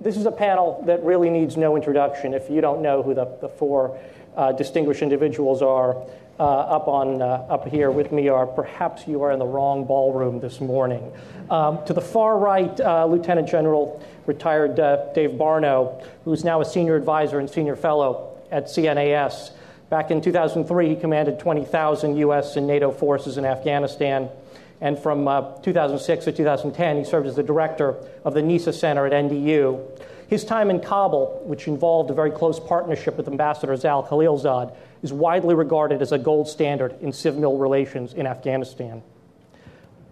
This is a panel that really needs no introduction. If you don't know who the four distinguished individuals are up here with me, are perhaps you are in the wrong ballroom this morning. To the far right, Lieutenant General retired Dave Barno, who's now a senior advisor and senior fellow at CNAS. Back in 2003, he commanded 20,000 U.S. and NATO forces in Afghanistan. And from 2006 to 2010, he served as the director of the NISA Center at NDU. His time in Kabul, which involved a very close partnership with Ambassador Zal Khalilzad, is widely regarded as a gold standard in civil relations in Afghanistan.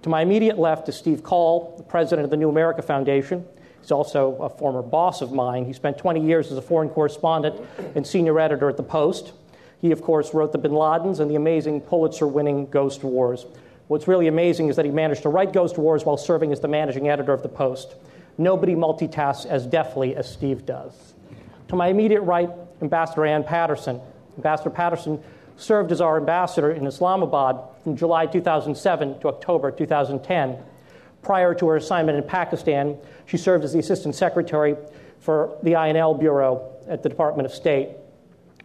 To my immediate left is Steve Coll, the president of the New America Foundation. He's also a former boss of mine. He spent 20 years as a foreign correspondent and senior editor at The Post. He, of course, wrote The Bin Ladens and the amazing Pulitzer-winning Ghost Wars. What's really amazing is that he managed to write Ghost Wars while serving as the managing editor of The Post. Nobody multitasks as deftly as Steve does. To my immediate right, Ambassador Ann Patterson. Ambassador Patterson served as our ambassador in Islamabad from July 2007 to October 2010. Prior to her assignment in Pakistan, she served as the Assistant Secretary for the INL Bureau at the Department of State.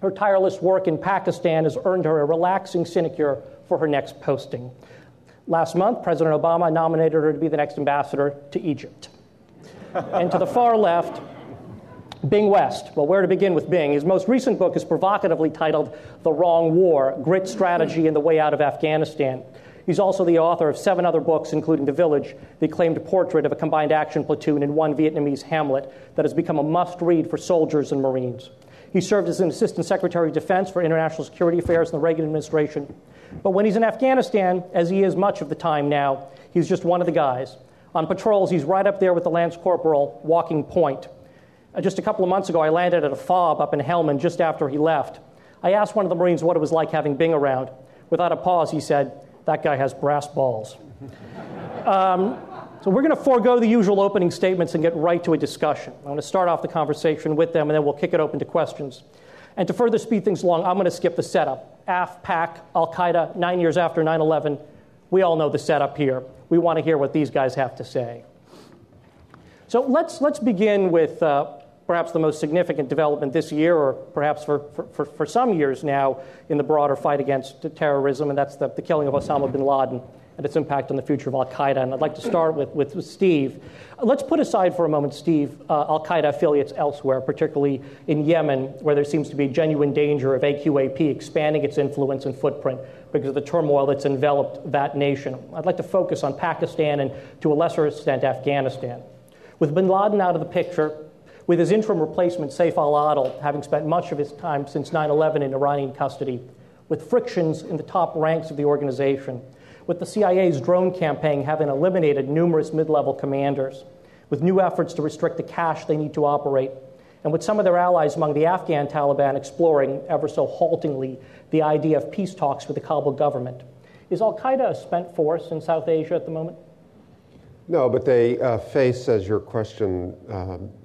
Her tireless work in Pakistan has earned her a relaxing sinecure for her next posting. Last month, President Obama nominated her to be the next ambassador to Egypt. And to the far left, Bing West. Well, where to begin with Bing? His most recent book is provocatively titled The Wrong War, Grit, Strategy, and the Way Out of Afghanistan. He's also the author of 7 other books, including The Village, the acclaimed portrait of a combined action platoon in one Vietnamese hamlet that has become a must-read for soldiers and Marines. He served as an Assistant Secretary of Defense for International Security Affairs in the Reagan administration. But when he's in Afghanistan, as he is much of the time now, he's just one of the guys. On patrols, he's right up there with the Lance Corporal walking point. Just a couple of months ago, I landed at a FOB up in Helmand just after he left. I asked one of the Marines what it was like having Bing around. Without a pause, he said, "That guy has brass balls." So we're going to forego the usual opening statements and get right to a discussion. I'm going to start off the conversation with them, and then we'll kick it open to questions. And to further speed things along, I'm going to skip the setup. AF, PAC, Al-Qaeda, 9 years after 9/11. We all know the setup here. We want to hear what these guys have to say. So let's begin with perhaps the most significant development this year, or perhaps for some years now, in the broader fight against terrorism, and that's the killing of Osama bin Laden and its impact on the future of Al-Qaeda. And I'd like to start with Steve. Let's put aside for a moment, Steve, Al-Qaeda affiliates elsewhere, particularly in Yemen, where there seems to be genuine danger of AQAP expanding its influence and footprint because of the turmoil that's enveloped that nation. I'd like to focus on Pakistan and, to a lesser extent, Afghanistan. With bin Laden out of the picture, with his interim replacement, Saif al-Adil, having spent much of his time since 9/11 in Iranian custody, with frictions in the top ranks of the organization, with the CIA's drone campaign having eliminated numerous mid-level commanders, with new efforts to restrict the cash they need to operate, and with some of their allies among the Afghan Taliban exploring, ever so haltingly, the idea of peace talks with the Kabul government. Is al-Qaeda a spent force in South Asia at the moment? No, but they face, as your question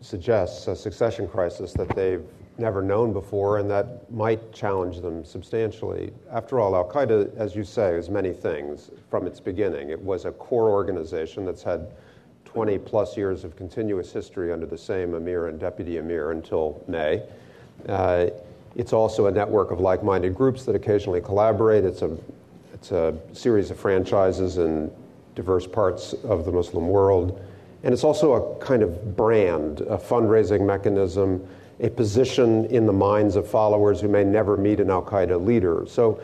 suggests, a succession crisis that they've never known before, and that might challenge them substantially. After all, Al-Qaeda, as you say, is many things from its beginning. It was a core organization that's had 20-plus years of continuous history under the same emir and deputy emir until May. It's also a network of like-minded groups that occasionally collaborate. It's a series of franchises in diverse parts of the Muslim world. And it's also a kind of brand, a fundraising mechanism, a position in the minds of followers who may never meet an al-Qaeda leader. So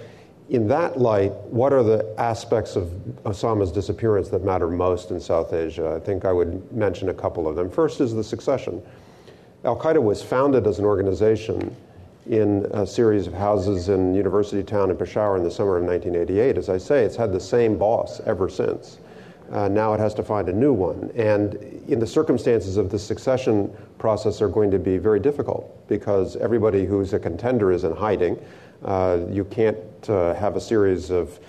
in that light, what are the aspects of Osama's disappearance that matter most in South Asia? I think I would mention a couple of them. First is the succession. Al-Qaeda was founded as an organization in a series of houses in University Town in Peshawar in the summer of 1988. As I say, it's had the same boss ever since. Now it has to find a new one. And in the circumstances of the succession process are going to be very difficult because everybody who's a contender is in hiding. You can't have a series of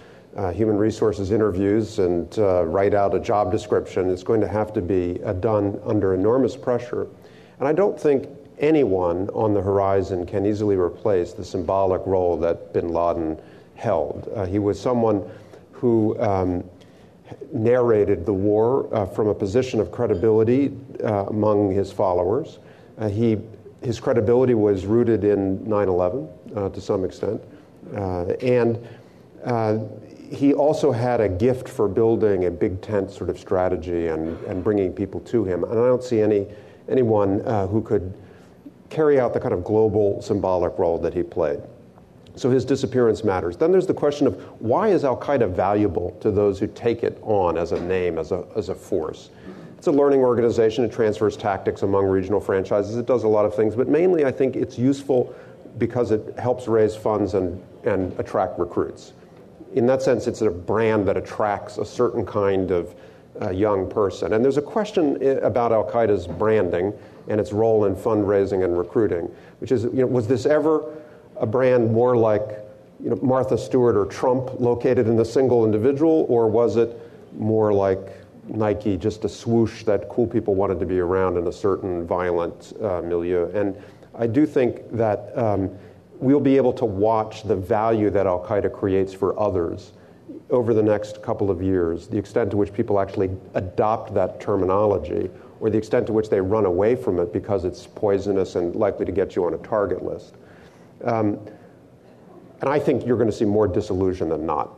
human resources interviews and write out a job description. It's going to have to be done under enormous pressure. And I don't think anyone on the horizon can easily replace the symbolic role that bin Laden held. He was someone who narrated the war from a position of credibility among his followers. His credibility was rooted in 9/11 to some extent, and he also had a gift for building a big tent sort of strategy and bringing people to him. And I don't see anyone who could carry out the kind of global symbolic role that he played. So his disappearance matters. Then there's the question of why is Al-Qaeda valuable to those who take it on as a name, as a force? It's a learning organization. It transfers tactics among regional franchises. It does a lot of things. But mainly, I think it's useful because it helps raise funds and attract recruits. In that sense, it's a brand that attracts a certain kind of young person. And there's a question about Al-Qaeda's branding and its role in fundraising and recruiting, which is, was this ever a brand more like, Martha Stewart or Trump located in a single individual, or was it more like Nike, just a swoosh that cool people wanted to be around in a certain violent milieu? And I do think that we'll be able to watch the value that Al-Qaeda creates for others over the next couple of years, the extent to which people actually adopt that terminology, or the extent to which they run away from it because it's poisonous and likely to get you on a target list. And I think you're going to see more disillusion than not.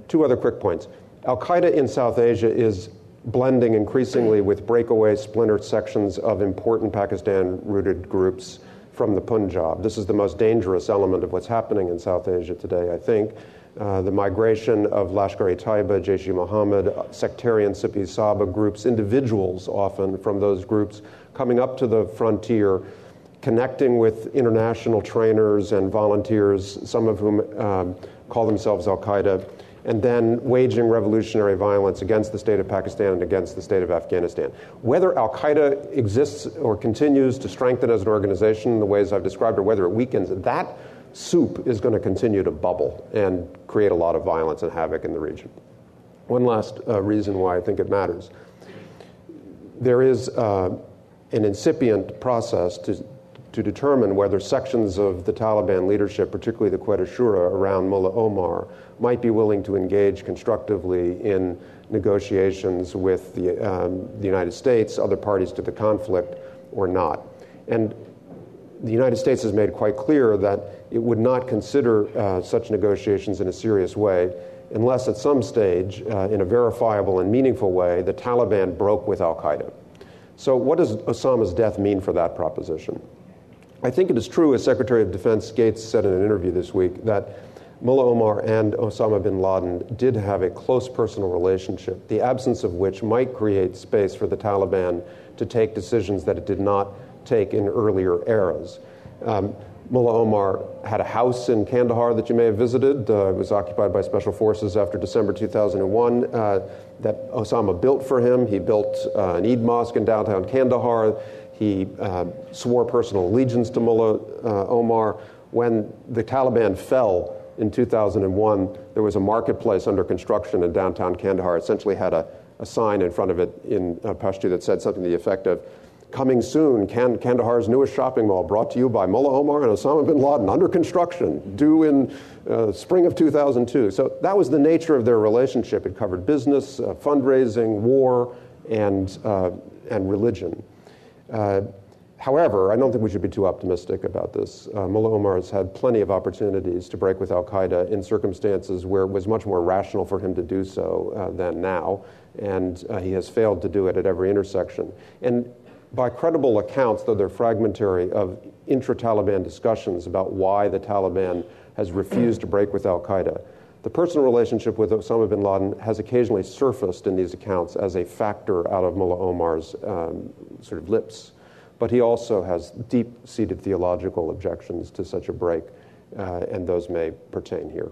Two other quick points. Al-Qaeda in South Asia is blending increasingly with breakaway splinter sections of important Pakistan-rooted groups from the Punjab. This is the most dangerous element of what's happening in South Asia today, I think. The migration of Lashkar-e-Taiba, Jaish-e-Mohammed, sectarian Sipi-Saba groups, individuals often from those groups coming up to the frontier, connecting with international trainers and volunteers, some of whom call themselves Al-Qaeda, and then waging revolutionary violence against the state of Pakistan and against the state of Afghanistan. Whether Al-Qaeda exists or continues to strengthen as an organization in the ways I've described, or whether it weakens, that soup is going to continue to bubble and create a lot of violence and havoc in the region. One last reason why I think it matters. There is an incipient process to determine whether sections of the Taliban leadership, particularly the Quetta Shura around Mullah Omar, might be willing to engage constructively in negotiations with the United States, other parties to the conflict, or not. And the United States has made quite clear that it would not consider such negotiations in a serious way unless at some stage, in a verifiable and meaningful way, the Taliban broke with Al-Qaeda. So what does Osama's death mean for that proposition? I think it is true, as Secretary of Defense Gates said in an interview this week, that Mullah Omar and Osama bin Laden did have a close personal relationship, the absence of which might create space for the Taliban to take decisions that it did not take in earlier eras. Mullah Omar had a house in Kandahar that you may have visited. It was occupied by special forces after December 2001 that Osama built for him. He built an Eid mosque in downtown Kandahar. He swore personal allegiance to Mullah Omar. When the Taliban fell in 2001, there was a marketplace under construction in downtown Kandahar. It essentially had a sign in front of it in Pashto that said something to the effect of, "Coming soon, Kandahar's newest shopping mall, brought to you by Mullah Omar and Osama bin Laden, under construction, due in spring of 2002. So that was the nature of their relationship. It covered business, fundraising, war, and religion. However, I don't think we should be too optimistic about this. Mullah Omar has had plenty of opportunities to break with Al-Qaeda in circumstances where it was much more rational for him to do so than now, and he has failed to do it at every intersection. And by credible accounts, though they're fragmentary, of intra-Taliban discussions about why the Taliban has refused to break with Al-Qaeda, the personal relationship with Osama bin Laden has occasionally surfaced in these accounts as a factor out of Mullah Omar's sort of lips. But he also has deep-seated theological objections to such a break, and those may pertain here.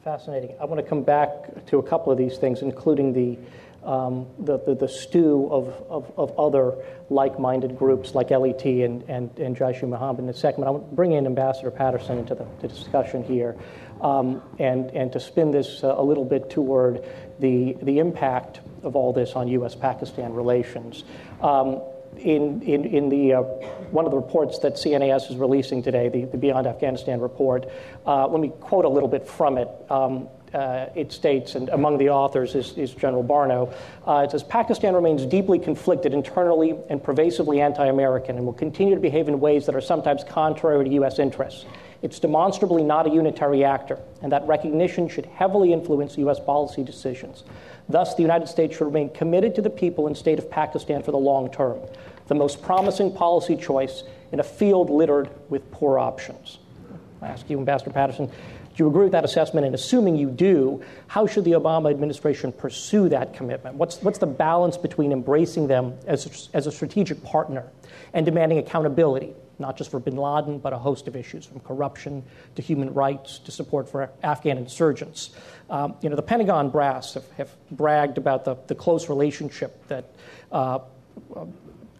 Fascinating. I want to come back to a couple of these things, including the stew of other like-minded groups like LET and Jaish-e-Mohammed in a second. I want to bring in Ambassador Patterson into the discussion here, and to spin this a little bit toward the impact of all this on U.S.-Pakistan relations. In the one of the reports that CNAS is releasing today, the Beyond Afghanistan report, let me quote a little bit from it. it states, and among the authors is General Barno, it says, Pakistan remains deeply conflicted internally and pervasively anti-American and will continue to behave in ways that are sometimes contrary to U.S. interests. It's demonstrably not a unitary actor, and that recognition should heavily influence U.S. policy decisions. Thus, the United States should remain committed to the people and state of Pakistan for the long term, the most promising policy choice in a field littered with poor options. I ask you, Ambassador Patterson, do you agree with that assessment? And assuming you do, how should the Obama administration pursue that commitment? What's the balance between embracing them as a strategic partner and demanding accountability, not just for bin Laden, but a host of issues, from corruption to human rights to support for Afghan insurgents? The Pentagon brass have bragged about the close relationship that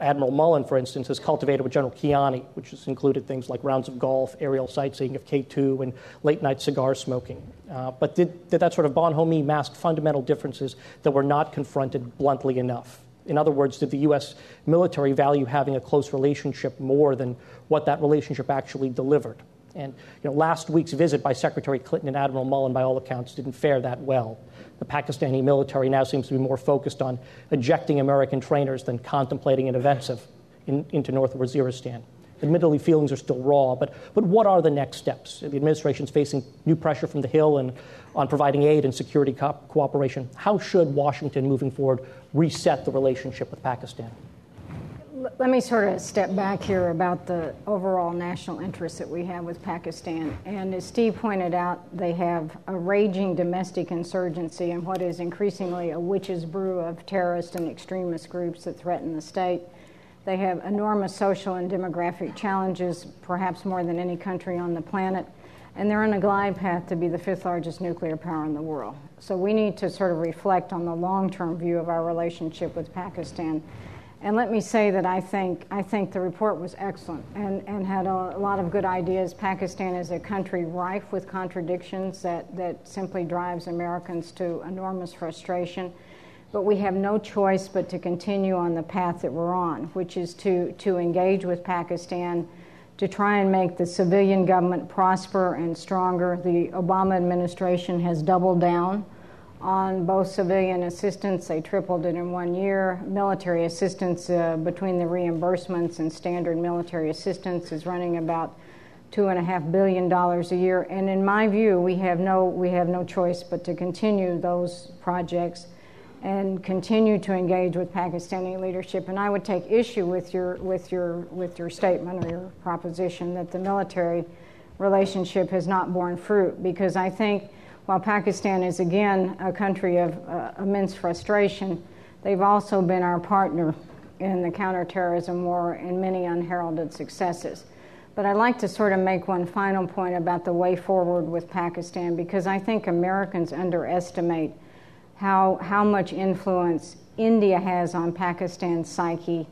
Admiral Mullen, for instance, has cultivated with General Kiani, which has included things like rounds of golf, aerial sightseeing of K2, and late-night cigar smoking. But did that sort of bonhomie mask fundamental differences that were not confronted bluntly enough? In other words, did the U.S. military value having a close relationship more than what that relationship actually delivered? And last week's visit by Secretary Clinton and Admiral Mullen, by all accounts, didn't fare that well. The Pakistani military now seems to be more focused on ejecting American trainers than contemplating an offensive into North Waziristan. Admittedly, feelings are still raw, but what are the next steps? The administration's facing new pressure from the Hill and on providing aid and security cooperation. How should Washington, moving forward, reset the relationship with Pakistan? Let me sort of step back here about the overall national interest that we have with Pakistan. And as Steve pointed out, they have a raging domestic insurgency and what is increasingly a witch's brew of terrorist and extremist groups that threaten the state. They have enormous social and demographic challenges, perhaps more than any country on the planet. And they're on a glide path to be the fifth largest nuclear power in the world. So we need to sort of reflect on the long-term view of our relationship with Pakistan. And let me say that I think the report was excellent and had a lot of good ideas. Pakistan is a country rife with contradictions that simply drives Americans to enormous frustration. But we have no choice but to continue on the path that we're on, which is to engage with Pakistan, to try and make the civilian government prosper and stronger. The Obama administration has doubled down on both civilian assistance. They tripled it in 1 year. Military assistance, between the reimbursements and standard military assistance, is running about $2.5 billion a year. And in my view, we have no choice but to continue those projects and continue to engage with Pakistani leadership. And I would take issue with your statement or your proposition that the military relationship has not borne fruit, because I think while Pakistan is, again, a country of immense frustration, they've also been our partner in the counterterrorism war and many unheralded successes. But I'd like to sort of make one final point about the way forward with Pakistan, because I think Americans underestimate how much influence India has on Pakistan's psyche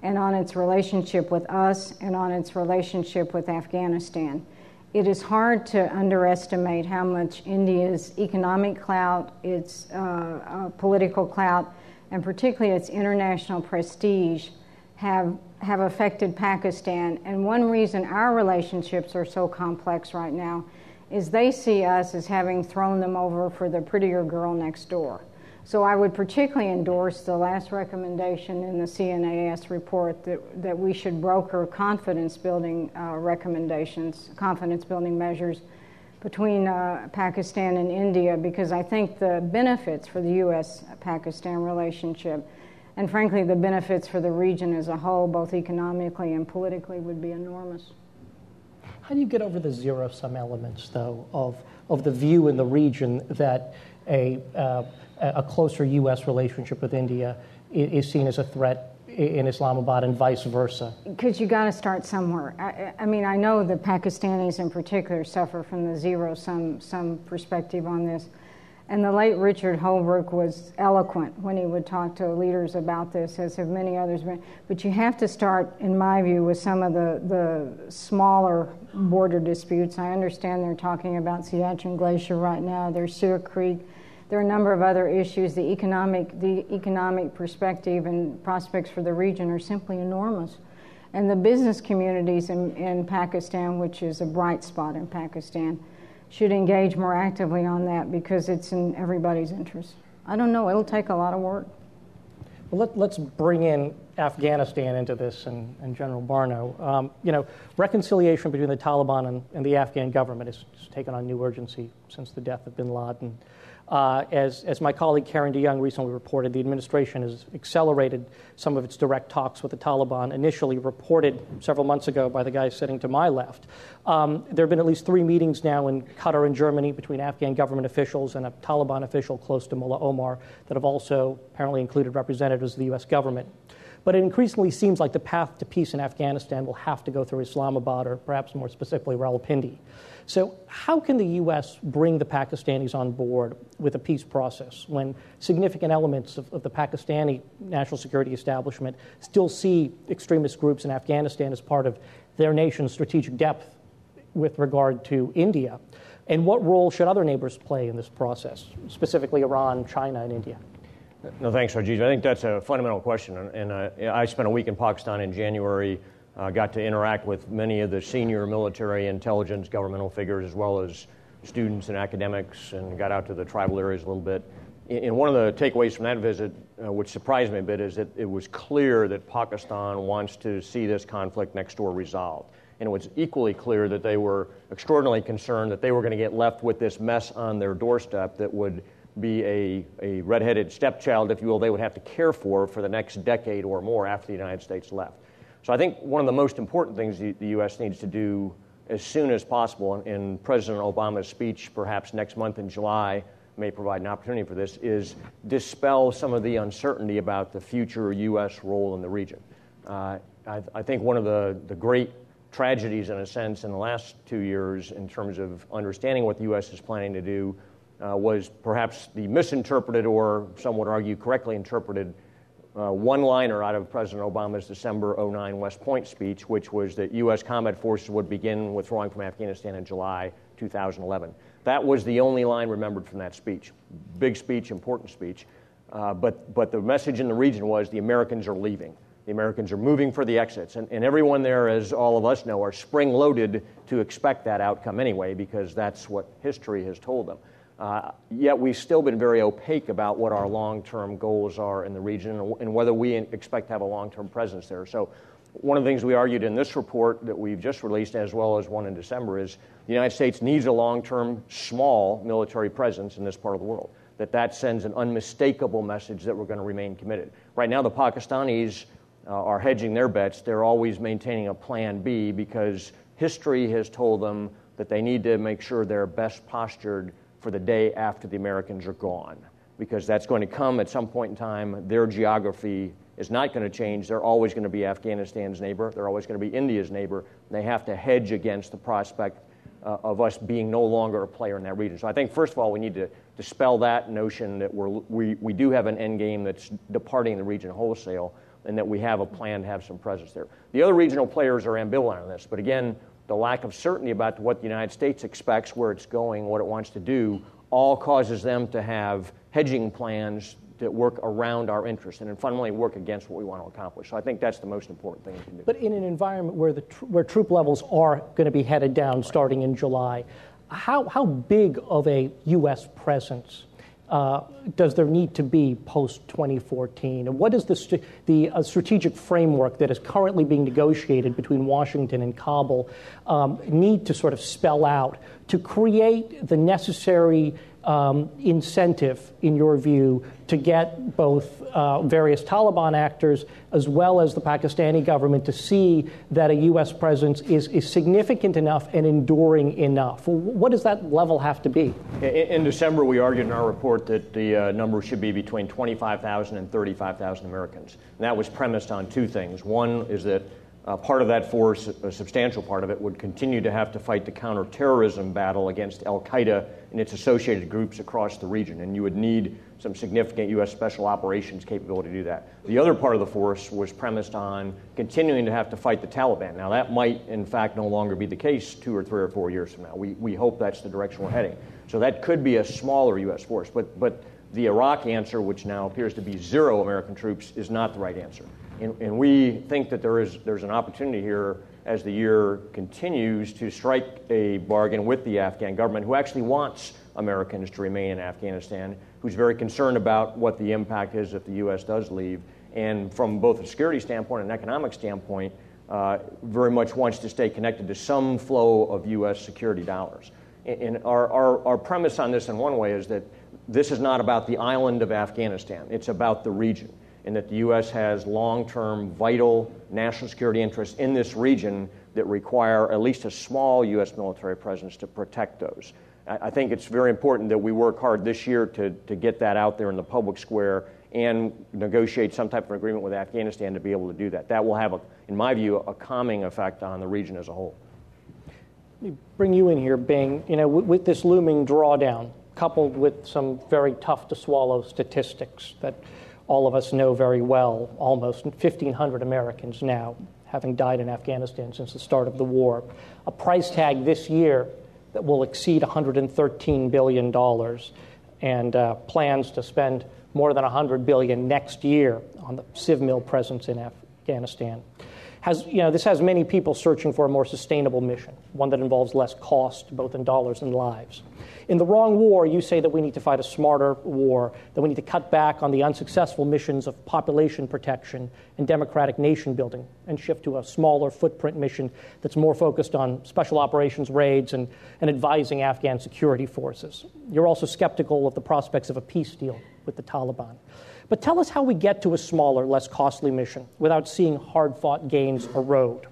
and on its relationship with us and on its relationship with Afghanistan. It is hard to underestimate how much India's economic clout, its political clout, and particularly its international prestige have affected Pakistan. And one reason our relationships are so complex right now is they see us as having thrown them over for the prettier girl next door. So I would particularly endorse the last recommendation in the CNAS report that we should broker confidence-building recommendations, confidence-building measures between Pakistan and India, because I think the benefits for the U.S.-Pakistan relationship, and frankly the benefits for the region as a whole, both economically and politically, would be enormous. How do you get over the zero-sum elements, though, of the view in the region that a closer U.S. relationship with India is seen as a threat in Islamabad and vice versa? Because you got to start somewhere. I mean, I know the Pakistanis in particular suffer from the zero-sum perspective on this. And the late Richard Holbrooke was eloquent when he would talk to leaders about this, as have many others been. But you have to start, in my view, with some of the smaller border disputes. I understand they're talking about Siachen Glacier right now. There's Sioux Creek. There are a number of other issues. The economic perspective and prospects for the region are simply enormous. And the business communities in Pakistan, which is a bright spot in Pakistan, should engage more actively on that because it's in everybody's interest. I don't know. It'll take a lot of work. Well, let's bring in Afghanistan into this and General Barno. Reconciliation between the Taliban and the Afghan government has taken on new urgency since the death of bin Laden. As my colleague Karen DeYoung recently reported, the administration has accelerated some of its direct talks with the Taliban, initially reported several months ago by the guy sitting to my left. There have been at least 3 meetings now in Qatar and Germany between Afghan government officials and a Taliban official close to Mullah Omar that have also apparently included representatives of the U.S. government. But it increasingly seems like the path to peace in Afghanistan will have to go through Islamabad, or perhaps more specifically Rawalpindi. So how can the U.S. bring the Pakistanis on board with a peace process when significant elements of the Pakistani national security establishment still see extremist groups in Afghanistan as part of their nation's strategic depth with regard to India? And what role should other neighbors play in this process, specifically Iran, China, and India? No, thanks, Rajiv. I think that's a fundamental question. And I spent a week in Pakistan in January, got to interact with many of the senior military intelligence governmental figures as well as students and academics, and got out to the tribal areas a little bit. And one of the takeaways from that visit, which surprised me a bit, is that it was clear that Pakistan wants to see this conflict next door resolved. And it was equally clear that they were extraordinarily concerned that they were going to get left with this mess on their doorstep that would be a red-headed stepchild, if you will, they would have to care for the next decade or more after the United States left. So I think one of the most important things the U.S. needs to do as soon as possible, and President Obama's speech perhaps next month in July may provide an opportunity for this, is dispel some of the uncertainty about the future U.S. role in the region. I think one of the great tragedies, in a sense, in the last 2 years in terms of understanding what the U.S. is planning to do was perhaps the misinterpreted, or some would argue correctly interpreted, one-liner out of President Obama's December 2009 West Point speech, which was that U.S. combat forces would begin withdrawing from Afghanistan in July 2011. That was the only line remembered from that speech. Big speech, important speech. But the message in the region was the Americans are leaving. The Americans are moving for the exits. And everyone there, as all of us know, are spring-loaded to expect that outcome anyway, because that's what history has told them. Yet we've still been very opaque about what our long-term goals are in the region and whether we expect to have a long-term presence there. So one of the things we argued in this report that we've just released, as well as one in December, is the United States needs a long-term, small military presence in this part of the world. That sends an unmistakable message that we're going to remain committed. Right now, the Pakistanis are hedging their bets. They're always maintaining a plan B because history has told them that they need to make sure they're best postured for the day after the Americans are gone, because that's going to come at some point in time. Their geography is not going to change. They're always going to be Afghanistan's neighbor. They're always going to be India's neighbor. They have to hedge against the prospect of us being no longer a player in that region. So I think, first of all, we need to dispel that notion that we do have an end game that's departing the region wholesale, and that we have a plan to have some presence there. The other regional players are ambivalent on this, but again, the lack of certainty about what the United States expects, where it's going, what it wants to do, all causes them to have hedging plans that work around our interests and fundamentally work against what we want to accomplish. So I think that's the most important thing we can do. But in an environment where troop levels are going to be headed down starting in July, how big of a U.S. presence does there need to be post-2014? And what is the strategic framework that is currently being negotiated between Washington and Kabul need to sort of spell out to create the necessary incentive, in your view, to get both various Taliban actors as well as the Pakistani government to see that a U.S. presence is significant enough and enduring enough? What does that level have to be? In December, we argued in our report that the number should be between 25,000 and 35,000 Americans. And that was premised on two things. One is that part of that force, a substantial part of it, would continue to have to fight the counterterrorism battle against al-Qaeda and its associated groups across the region, and you would need some significant U.S. special operations capability to do that. The other part of the force was premised on continuing to have to fight the Taliban. Now, that might, in fact, no longer be the case 2 or 3 or 4 years from now. We hope that's the direction we're heading. So that could be a smaller U.S. force, but the Iraq answer, which now appears to be 0 American troops, is not the right answer. And we think that there's an opportunity here as the year continues to strike a bargain with the Afghan government, who actually wants Americans to remain in Afghanistan, who's very concerned about what the impact is if the U.S. does leave, and from both a security standpoint and an economic standpoint, very much wants to stay connected to some flow of U.S. security dollars. And our premise on this in one way is that this is not about the island of Afghanistan. It's about the region, and that the U.S. has long-term vital national security interests in this region that require at least a small U.S. military presence to protect those. I think it's very important that we work hard this year to get that out there in the public square and negotiate some type of agreement with Afghanistan to be able to do that. That will have, in my view, a calming effect on the region as a whole. Let me bring you in here, Bing. With this looming drawdown, coupled with some very tough to swallow statistics that all of us know very well, almost 1,500 Americans now having died in Afghanistan since the start of the war, a price tag this year that will exceed $113 billion, and plans to spend more than $100 billion next year on the CivMil presence in Afghanistan. This has many people searching for a more sustainable mission, one that involves less cost, both in dollars and lives. In The Wrong War, you say that we need to fight a smarter war, that we need to cut back on the unsuccessful missions of population protection and democratic nation building and shift to a smaller footprint mission that's more focused on special operations raids and advising Afghan security forces. You're also skeptical of the prospects of a peace deal with the Taliban. But tell us how we get to a smaller, less costly mission without seeing hard-fought gains erode.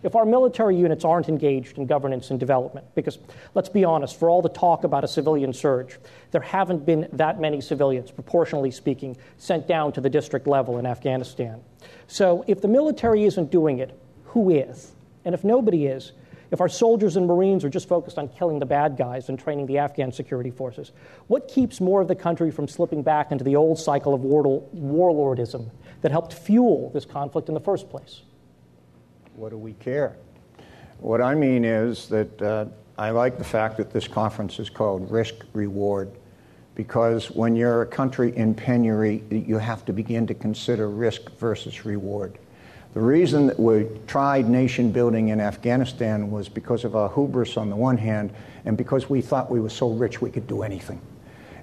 If our military units aren't engaged in governance and development, because let's be honest, for all the talk about a civilian surge, there haven't been that many civilians, proportionally speaking, sent down to the district level in Afghanistan. So if the military isn't doing it, who is? And if nobody is, if our soldiers and Marines are just focused on killing the bad guys and training the Afghan security forces, what keeps more of the country from slipping back into the old cycle of warlordism that helped fuel this conflict in the first place? What do we care? What I mean is that I like the fact that this conference is called Risk-Reward, because when you're a country in penury, you have to begin to consider risk versus reward. The reason that we tried nation building in Afghanistan was because of our hubris on the one hand, and because we thought we were so rich we could do anything.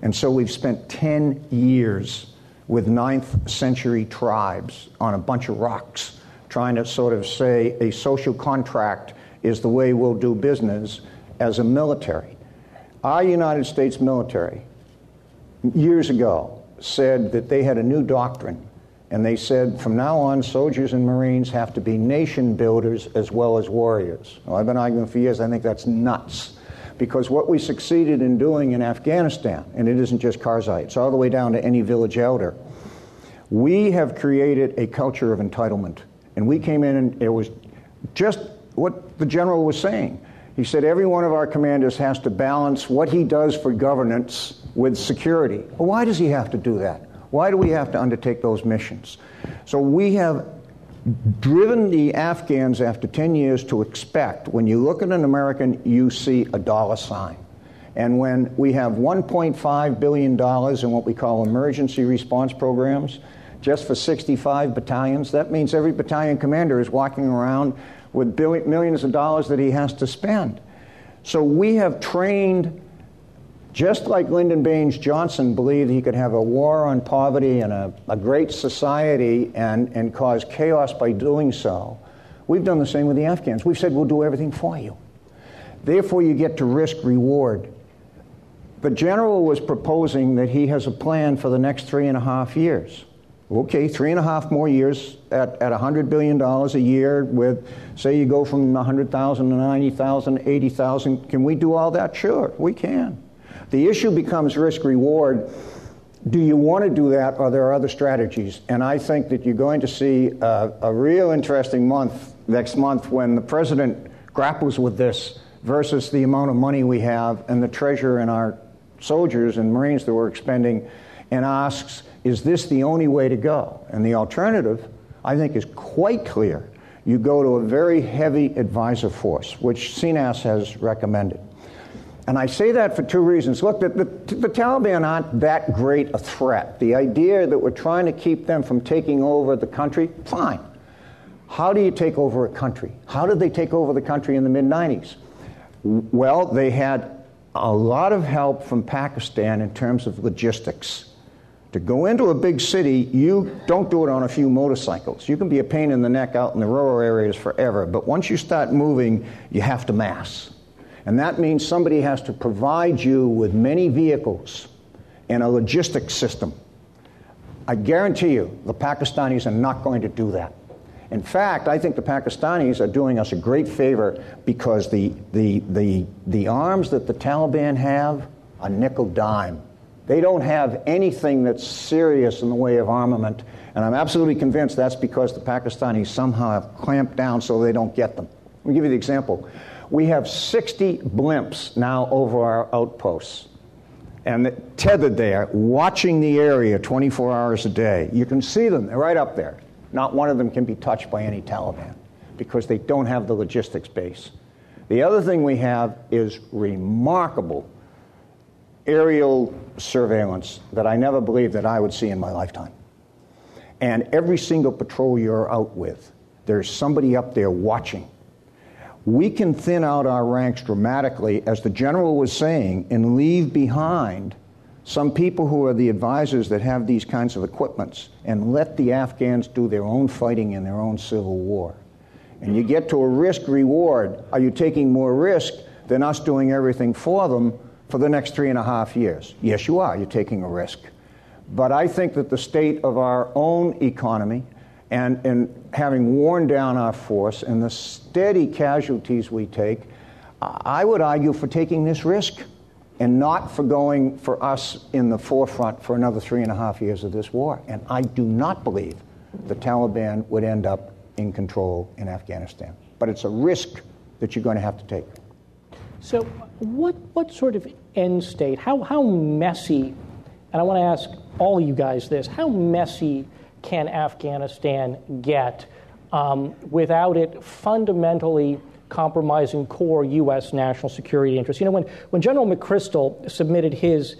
And so we've spent 10 years with 9th century tribes on a bunch of rocks, trying to sort of say a social contract is the way we'll do business as a military. Our United States military, years ago, said that they had a new doctrine, and they said from now on soldiers and Marines have to be nation builders as well as warriors. Well, I've been arguing for years, I think that's nuts, because what we succeeded in doing in Afghanistan, and it isn't just Karzai, it's all the way down to any village elder, we have created a culture of entitlement. And we came in and it was just what the general was saying. He said every one of our commanders has to balance what he does for governance with security. Well, why does he have to do that? Why do we have to undertake those missions? So we have driven the Afghans after 10 years to expect, when you look at an American, you see a dollar sign. And when we have $1.5 billion in what we call emergency response programs, just for 65 battalions, that means every battalion commander is walking around with millions of dollars that he has to spend. So we have trained, just like Lyndon Baines Johnson believed he could have a war on poverty and a great society and cause chaos by doing so. We've done the same with the Afghans. We've said we'll do everything for you. Therefore, you get to risk-reward. The general was proposing that he has a plan for the next 3.5 years. Okay, 3.5 more years at $100 billion a year with, say you go from 100,000 to 90,000, 80,000. Can we do all that? Sure, we can. The issue becomes risk-reward. Do you want to do that, or are there other strategies? And I think that you're going to see a real interesting month next month when the president grapples with this versus the amount of money we have and the treasure in our soldiers and Marines that we're expending, and asks, is this the only way to go? And the alternative, I think, is quite clear. You go to a very heavy advisor force, which CNAS has recommended. And I say that for two reasons. Look, the Taliban aren't that great a threat. The idea that we're trying to keep them from taking over the country, fine. How do you take over a country? How did they take over the country in the mid-90s? Well, they had a lot of help from Pakistan in terms of logistics. To go into a big city, you don't do it on a few motorcycles. You can be a pain in the neck out in the rural areas forever, but once you start moving, you have to mass. And that means somebody has to provide you with many vehicles and a logistics system. I guarantee you, the Pakistanis are not going to do that. In fact, I think the Pakistanis are doing us a great favor because the arms that the Taliban have are nickel-dime. They don't have anything that's serious in the way of armament, and I'm absolutely convinced that's because the Pakistanis somehow have clamped down so they don't get them. Let me give you the example. We have 60 blimps now over our outposts, and tethered there, watching the area 24 hours a day. You can see them. They're right up there. Not one of them can be touched by any Taliban because they don't have the logistics base. The other thing we have is remarkable aerial surveillance that I never believed that I would see in my lifetime. And every single patrol you're out with, there's somebody up there watching. We can thin out our ranks dramatically, as the general was saying, and leave behind some people who are the advisors that have these kinds of equipments and let the Afghans do their own fighting in their own civil war. And you get to a risk-reward. Are you taking more risk than us doing everything for them for the next 3.5 years? Yes, you are. You're taking a risk. But I think that the state of our own economy and having worn down our force and the steady casualties we take, I would argue for taking this risk and not for going for us in the forefront for another 3.5 years of this war. And I do not believe the Taliban would end up in control in Afghanistan. But it's a risk that you're going to have to take. So what sort of end state, how messy, and I want to ask all of you guys this, how messy can Afghanistan get without it fundamentally compromising core U.S. national security interests? You know, when General McChrystal submitted his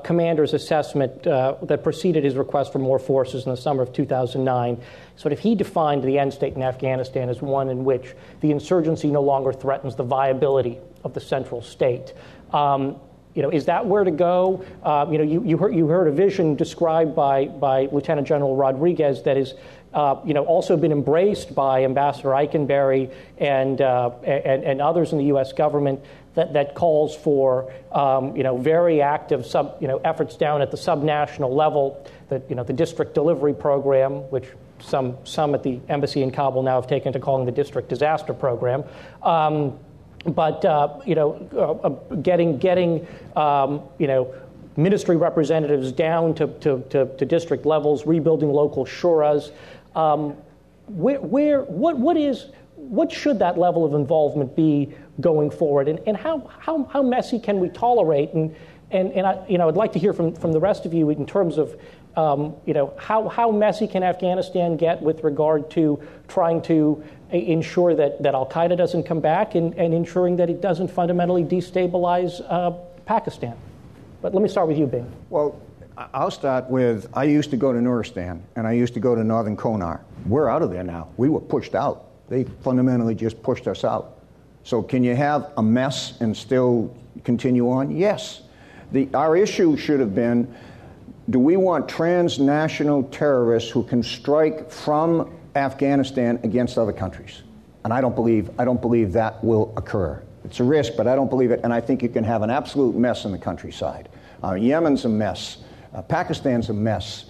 commander's assessment that preceded his request for more forces in the summer of 2009, sort of he defined the end state in Afghanistan as one in which the insurgency no longer threatens the viability of the central state. Is that where to go? You heard a vision described by Lieutenant General Rodriguez that is, also been embraced by Ambassador Eikenberry and others in the U.S. government that calls for, very active efforts down at the subnational level. The district delivery program, which some at the embassy in Kabul now have taken to calling the district disaster program. Getting ministry representatives down to district levels, rebuilding local shuras. What should that level of involvement be going forward, and how messy can we tolerate? And I'd like to hear from the rest of you in terms of how messy can Afghanistan get with regard to trying to ensure that Al-Qaeda doesn't come back and ensuring that it doesn't fundamentally destabilize Pakistan. But let me start with you, Bing. Well, I'll start with, I used to go to Nuristan, and I used to go to northern Konar. We're out of there now. We were pushed out. They fundamentally just pushed us out. So can you have a mess and still continue on? Yes. Our issue should have been, do we want transnational terrorists who can strike from Afghanistan against other countries? And I don't believe that will occur. It's a risk, but I don't believe it, and I think you can have an absolute mess in the countryside. Yemen's a mess. Pakistan's a mess.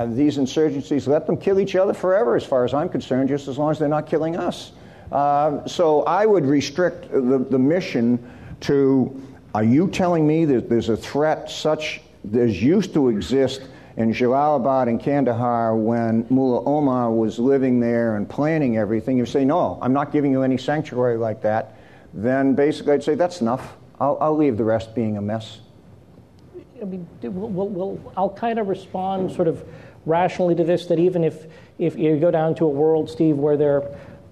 These insurgencies, let them kill each other forever, as far as I'm concerned, just as long as they're not killing us. So I would restrict the mission to, are you telling me that there's a threat such as used to exist in Jalalabad and Kandahar when Mullah Omar was living there and planning everything? You say, no, I'm not giving you any sanctuary like that. Then basically I'd say, that's enough. I'll leave the rest being a mess. I mean, will Al-Qaeda respond sort of rationally to this, that even if you go down to a world, Steve, where there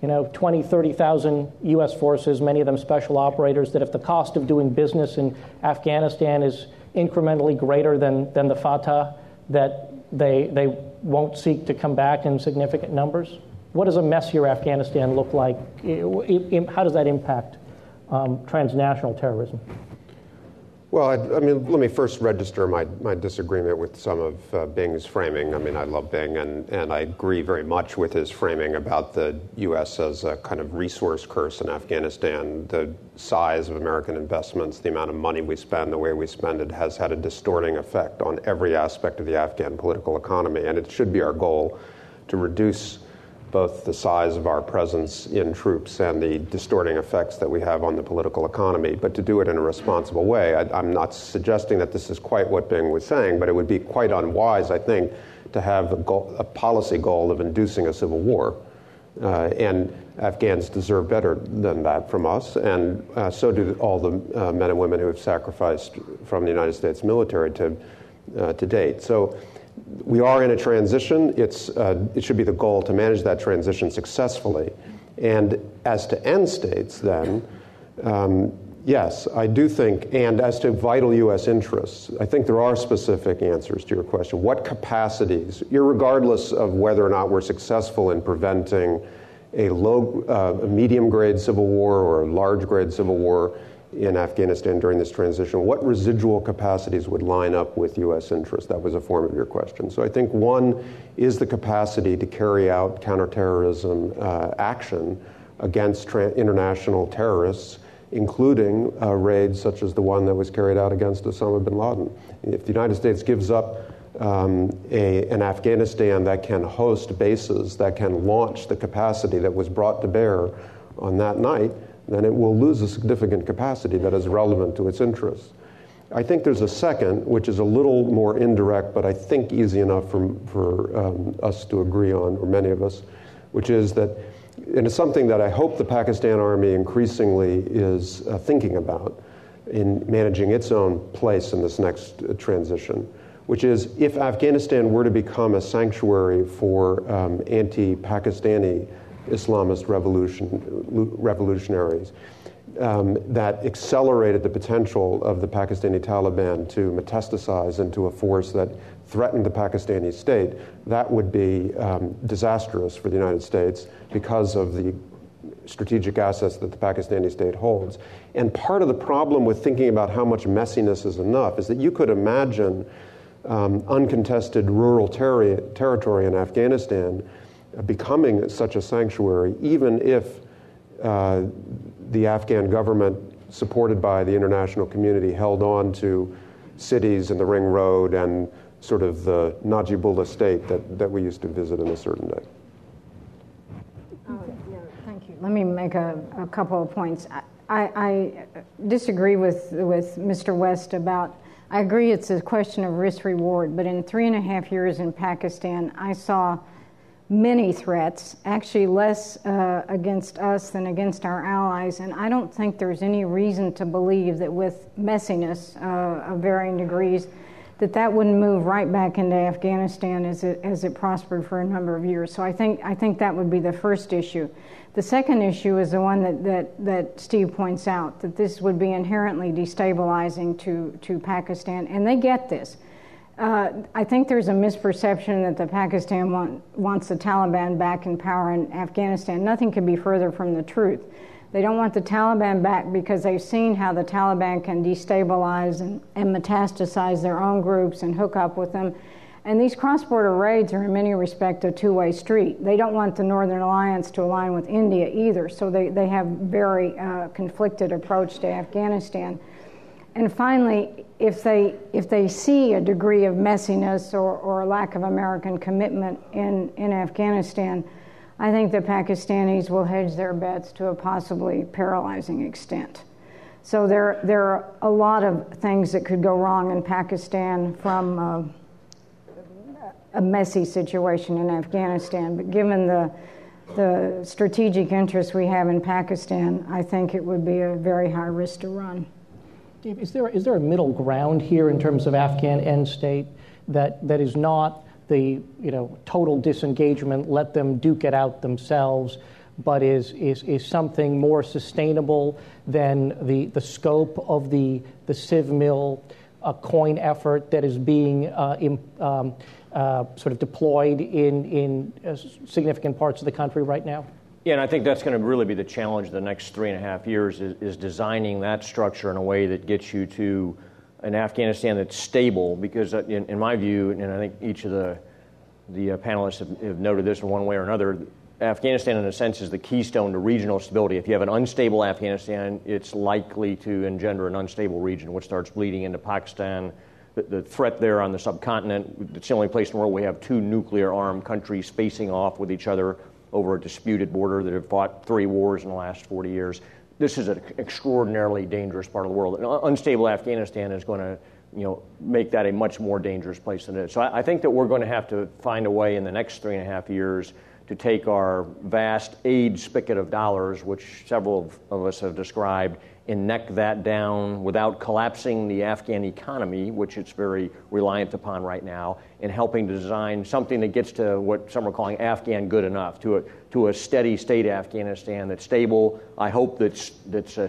are 20, 30,000 U.S. forces, many of them special operators, that if the cost of doing business in Afghanistan is incrementally greater than the Fatah, that they won't seek to come back in significant numbers? what does a messier Afghanistan look like? How does that impact transnational terrorism? Well, I mean, let me first register my disagreement with some of Bing's framing. I mean, I love Bing, and I agree very much with his framing about the U.S. as a kind of resource curse in Afghanistan. The size of American investments, the amount of money we spend, the way we spend it has had a distorting effect on every aspect of the Afghan political economy, and it should be our goal to reduce both the size of our presence in troops and the distorting effects that we have on the political economy, but to do it in a responsible way. I'm not suggesting that this is quite what Bing was saying, but it would be quite unwise, I think, to have a policy goal of inducing a civil war. And Afghans deserve better than that from us, and so do all the men and women who have sacrificed from the United States military to date. So we are in a transition. It should be the goal to manage that transition successfully. And as to end states, then, yes, I do think, and as to vital U.S. interests, I think there are specific answers to your question. What capacities, irregardless of whether or not we're successful in preventing a medium-grade civil war or a large-grade civil war in Afghanistan during this transition, what residual capacities would line up with U.S. interests? That was a form of your question. So I think one is the capacity to carry out counterterrorism action against international terrorists, including raids such as the one that was carried out against Osama bin Laden. If the United States gives up an Afghanistan that can host bases, that can launch the capacity that was brought to bear on that night, then it will lose a significant capacity that is relevant to its interests. I think there's a second, which is a little more indirect, but I think easy enough for us to agree on, or many of us, which is that, and it's something that I hope the Pakistan Army increasingly is thinking about in managing its own place in this next transition, which is if Afghanistan were to become a sanctuary for anti-Pakistani Islamist revolutionaries that accelerated the potential of the Pakistani Taliban to metastasize into a force that threatened the Pakistani state, that would be disastrous for the United States because of the strategic assets that the Pakistani state holds. And part of the problem with thinking about how much messiness is enough is that you could imagine uncontested rural territory in Afghanistan becoming such a sanctuary, even if the Afghan government, supported by the international community, held on to cities and the Ring Road and sort of the Najibullah state that we used to visit in a certain day. Thank you. Let me make a couple of points. I disagree with Mr. West about, I agree it's a question of risk-reward, but in 3.5 years in Pakistan, I saw many threats, actually less against us than against our allies, and I don't think there's any reason to believe that with messiness of varying degrees that wouldn't move right back into Afghanistan as it prospered for a number of years. So I think that would be the first issue. The second issue is the one that Steve points out, that this would be inherently destabilizing to Pakistan, and they get this. I think there's a misperception that the Pakistan wants the Taliban back in power in Afghanistan. Nothing could be further from the truth. They don't want the Taliban back because they've seen how the Taliban can destabilize and metastasize their own groups and hook up with them. And these cross-border raids are in many respects a two-way street. They don't want the Northern Alliance to align with India either, so they have very conflicted approach to Afghanistan. And finally, if they see a degree of messiness or a lack of American commitment in Afghanistan, I think the Pakistanis will hedge their bets to a possibly paralyzing extent. So there are a lot of things that could go wrong in Pakistan from a messy situation in Afghanistan. But given the strategic interests we have in Pakistan, I think it would be a very high risk to run. Dave, is there a middle ground here in terms of Afghan end state that is not the total disengagement, let them duke it out themselves, but is something more sustainable than the scope of the CivMil coin effort that is being sort of deployed in significant parts of the country right now? Yeah, and I think that's going to really be the challenge the next 3.5 years is designing that structure in a way that gets you to an Afghanistan that's stable, because in my view, and I think each of the panelists have noted this in one way or another, Afghanistan in a sense is the keystone to regional stability. If you have an unstable Afghanistan, it's likely to engender an unstable region, which starts bleeding into Pakistan. The threat there on the subcontinent, it's the only place in the world we have two nuclear-armed countries facing off with each other over a disputed border that have fought 3 wars in the last 40 years. This is an extraordinarily dangerous part of the world. An unstable Afghanistan is going to make that a much more dangerous place than it is. So I think that we're going to have to find a way in the next 3.5 years to take our vast aid spigot of dollars, which several of us have described, and neck that down without collapsing the Afghan economy, which it's very reliant upon right now, and helping to design something that gets to what some are calling Afghan good enough, to a steady state Afghanistan that's stable. I hope that's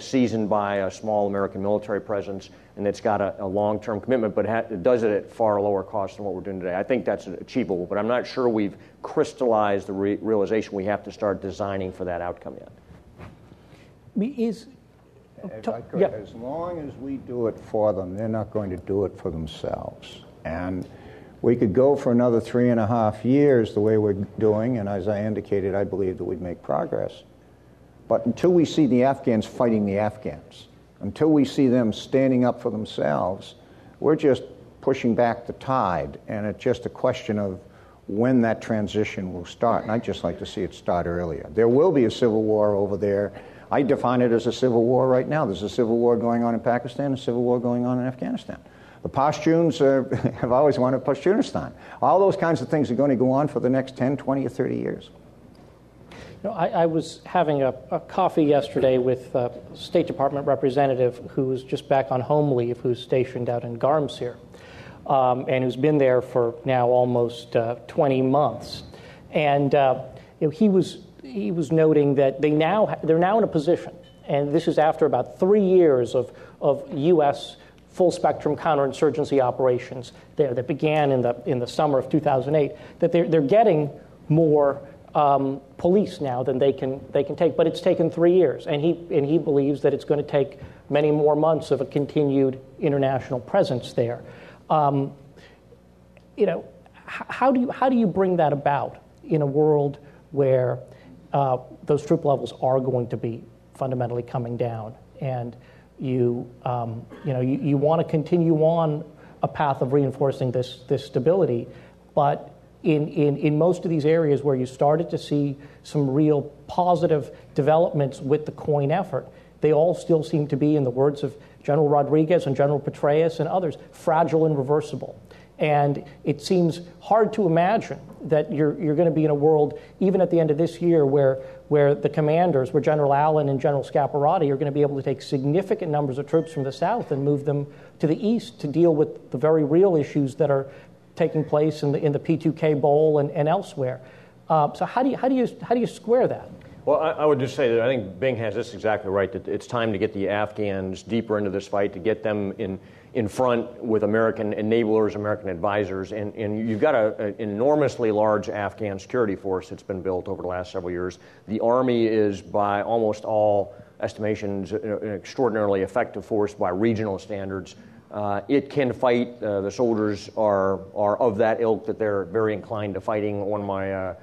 seasoned by a small American military presence and that's got a long-term commitment, but it does it at far lower cost than what we're doing today. I think that's achievable, but I'm not sure we've crystallized the realization we have to start designing for that outcome yet. If I could, as long as we do it for them, they're not going to do it for themselves. And we could go for another 3.5 years the way we're doing, and as I indicated, I believe that we'd make progress. But until we see the Afghans fighting the Afghans, until we see them standing up for themselves, we're just pushing back the tide, and it's just a question of when that transition will start. And I'd just like to see it start earlier. There will be a civil war over there. I define it as a civil war right now. There's a civil war going on in Pakistan, a civil war going on in Afghanistan. The Pashtuns have always wanted Pashtunistan. All those kinds of things are going to go on for the next 10, 20, or 30 years. I was having a coffee yesterday with a State Department representative who was just back on home leave, who's stationed out in Garmsir, and who's been there for now almost 20 months. And he was noting that they're now in a position, and this is after about 3 years of U.S. full-spectrum counterinsurgency operations there that began in the summer of 2008, that they're getting more police now than they can take, but it's taken 3 years, and he believes that it's going to take many more months of a continued international presence there. How do you bring that about in a world where those troop levels are going to be fundamentally coming down, and you want to continue on a path of reinforcing this stability, but in most of these areas where you started to see some real positive developments with the COIN effort, they all still seem to be, in the words of General Rodriguez and General Petraeus and others, fragile and reversible. And it seems hard to imagine that you're going to be in a world, even at the end of this year, where the commanders, where General Allen and General Scaparrotti, are going to be able to take significant numbers of troops from the south and move them to the east to deal with the very real issues that are taking place in the P2K Bowl and elsewhere. So how do you square that? Well, I would just say that I think Bing has this exactly right, that it's time to get the Afghans deeper into this fight, to get them in front with American enablers, American advisors, and you've got an enormously large Afghan security force that's been built over the last several years. The Army is, by almost all estimations, an extraordinarily effective force by regional standards. It can fight. The soldiers are of that ilk, that they're very inclined to fighting. One of my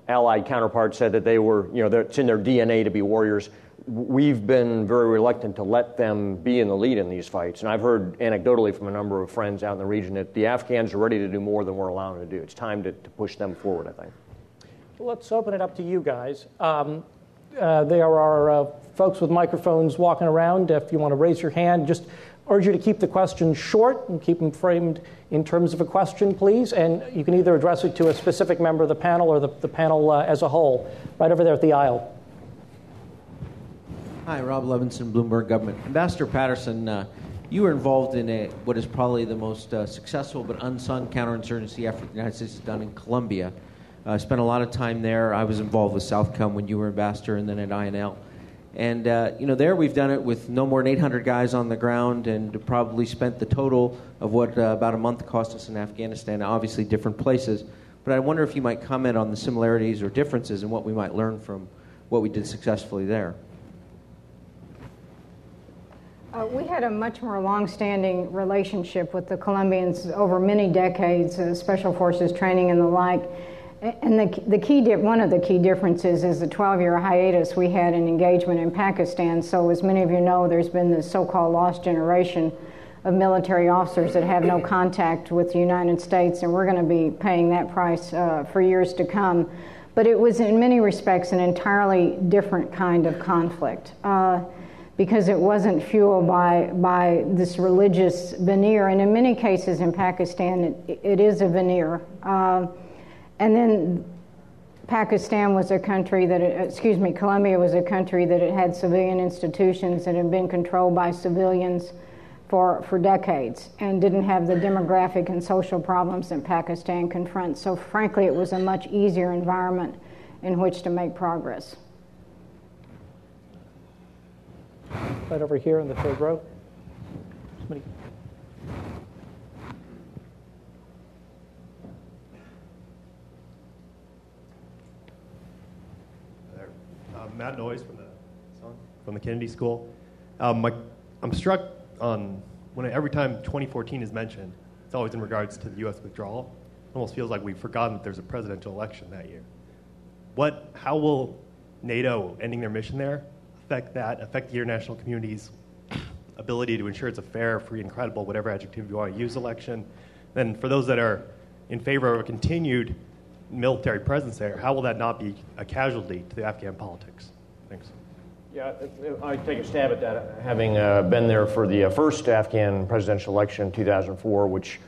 allied counterparts said that it's in their DNA to be warriors. We've been very reluctant to let them be in the lead in these fights. And I've heard anecdotally from a number of friends out in the region that the Afghans are ready to do more than we're allowing them to do. It's time to push them forward, I think. Well, let's open it up to you guys. There are folks with microphones walking around. If you want to raise your hand, just urge you to keep the questions short and keep them framed in terms of a question, please. And you can either address it to a specific member of the panel or the panel as a whole. Right over there at the aisle. Hi, Rob Levinson, Bloomberg Government. Ambassador Patterson, you were involved in what is probably the most successful but unsung counterinsurgency effort the United States has done in Colombia. I spent a lot of time there. I was involved with Southcom when you were ambassador and then at INL. And there we've done it with no more than 800 guys on the ground, and probably spent the total of what about a month cost us in Afghanistan. Obviously, different places. But I wonder if you might comment on the similarities or differences in what we might learn from what we did successfully there. We had a much more long-standing relationship with the Colombians over many decades, special forces training and the like. And one of the key differences is the 12-year hiatus we had in engagement in Pakistan. So as many of you know, there's been this so-called lost generation of military officers that have no contact with the United States, and we're going to be paying that price for years to come. But it was in many respects an entirely different kind of conflict because it wasn't fueled by this religious veneer, and in many cases in Pakistan it is a veneer. And then Colombia was a country that it had civilian institutions that had been controlled by civilians for decades and didn't have the demographic and social problems that Pakistan confronts. So frankly, it was a much easier environment in which to make progress. Right over here in the third row. Somebody. Matt Noyes from the Kennedy School. I'm struck on every time 2014 is mentioned, it's always in regards to the U.S. withdrawal. It almost feels like we've forgotten that there's a presidential election that year. How will NATO ending their mission there affect the international community's ability to ensure it's a fair, free, and credible, whatever adjective you want to use, election? Then for those that are in favor of a continued military presence there, how will that not be a casualty to the Afghan politics? Thanks. Yeah, I take a stab at that, having been there for the first Afghan presidential election in 2004, which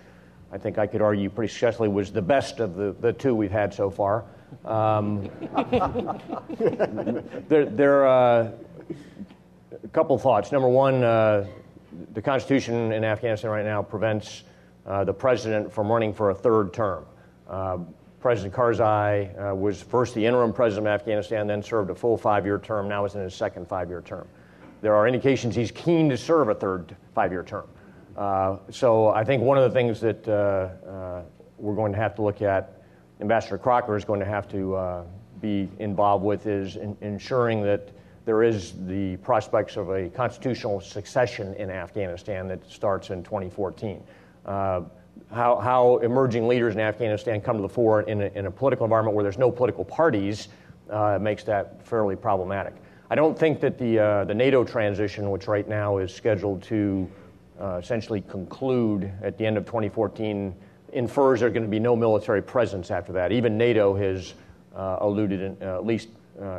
I think I could argue pretty successfully was the best of the two we've had so far. There are a couple thoughts. Number one, the Constitution in Afghanistan right now prevents the president from running for a third term. President Karzai was first the interim president of Afghanistan, then served a full 5-year term, now is in his second 5-year term. There are indications he's keen to serve a third 5-year term. So I think one of the things that we're going to have to look at, Ambassador Crocker is going to have to be involved with, is ensuring that there is the prospects of a constitutional succession in Afghanistan that starts in 2014. How emerging leaders in Afghanistan come to the fore in a political environment where there's no political parties makes that fairly problematic. I don't think that the NATO transition, which right now is scheduled to essentially conclude at the end of 2014, infers there's going to be no military presence after that. Even NATO has alluded, at least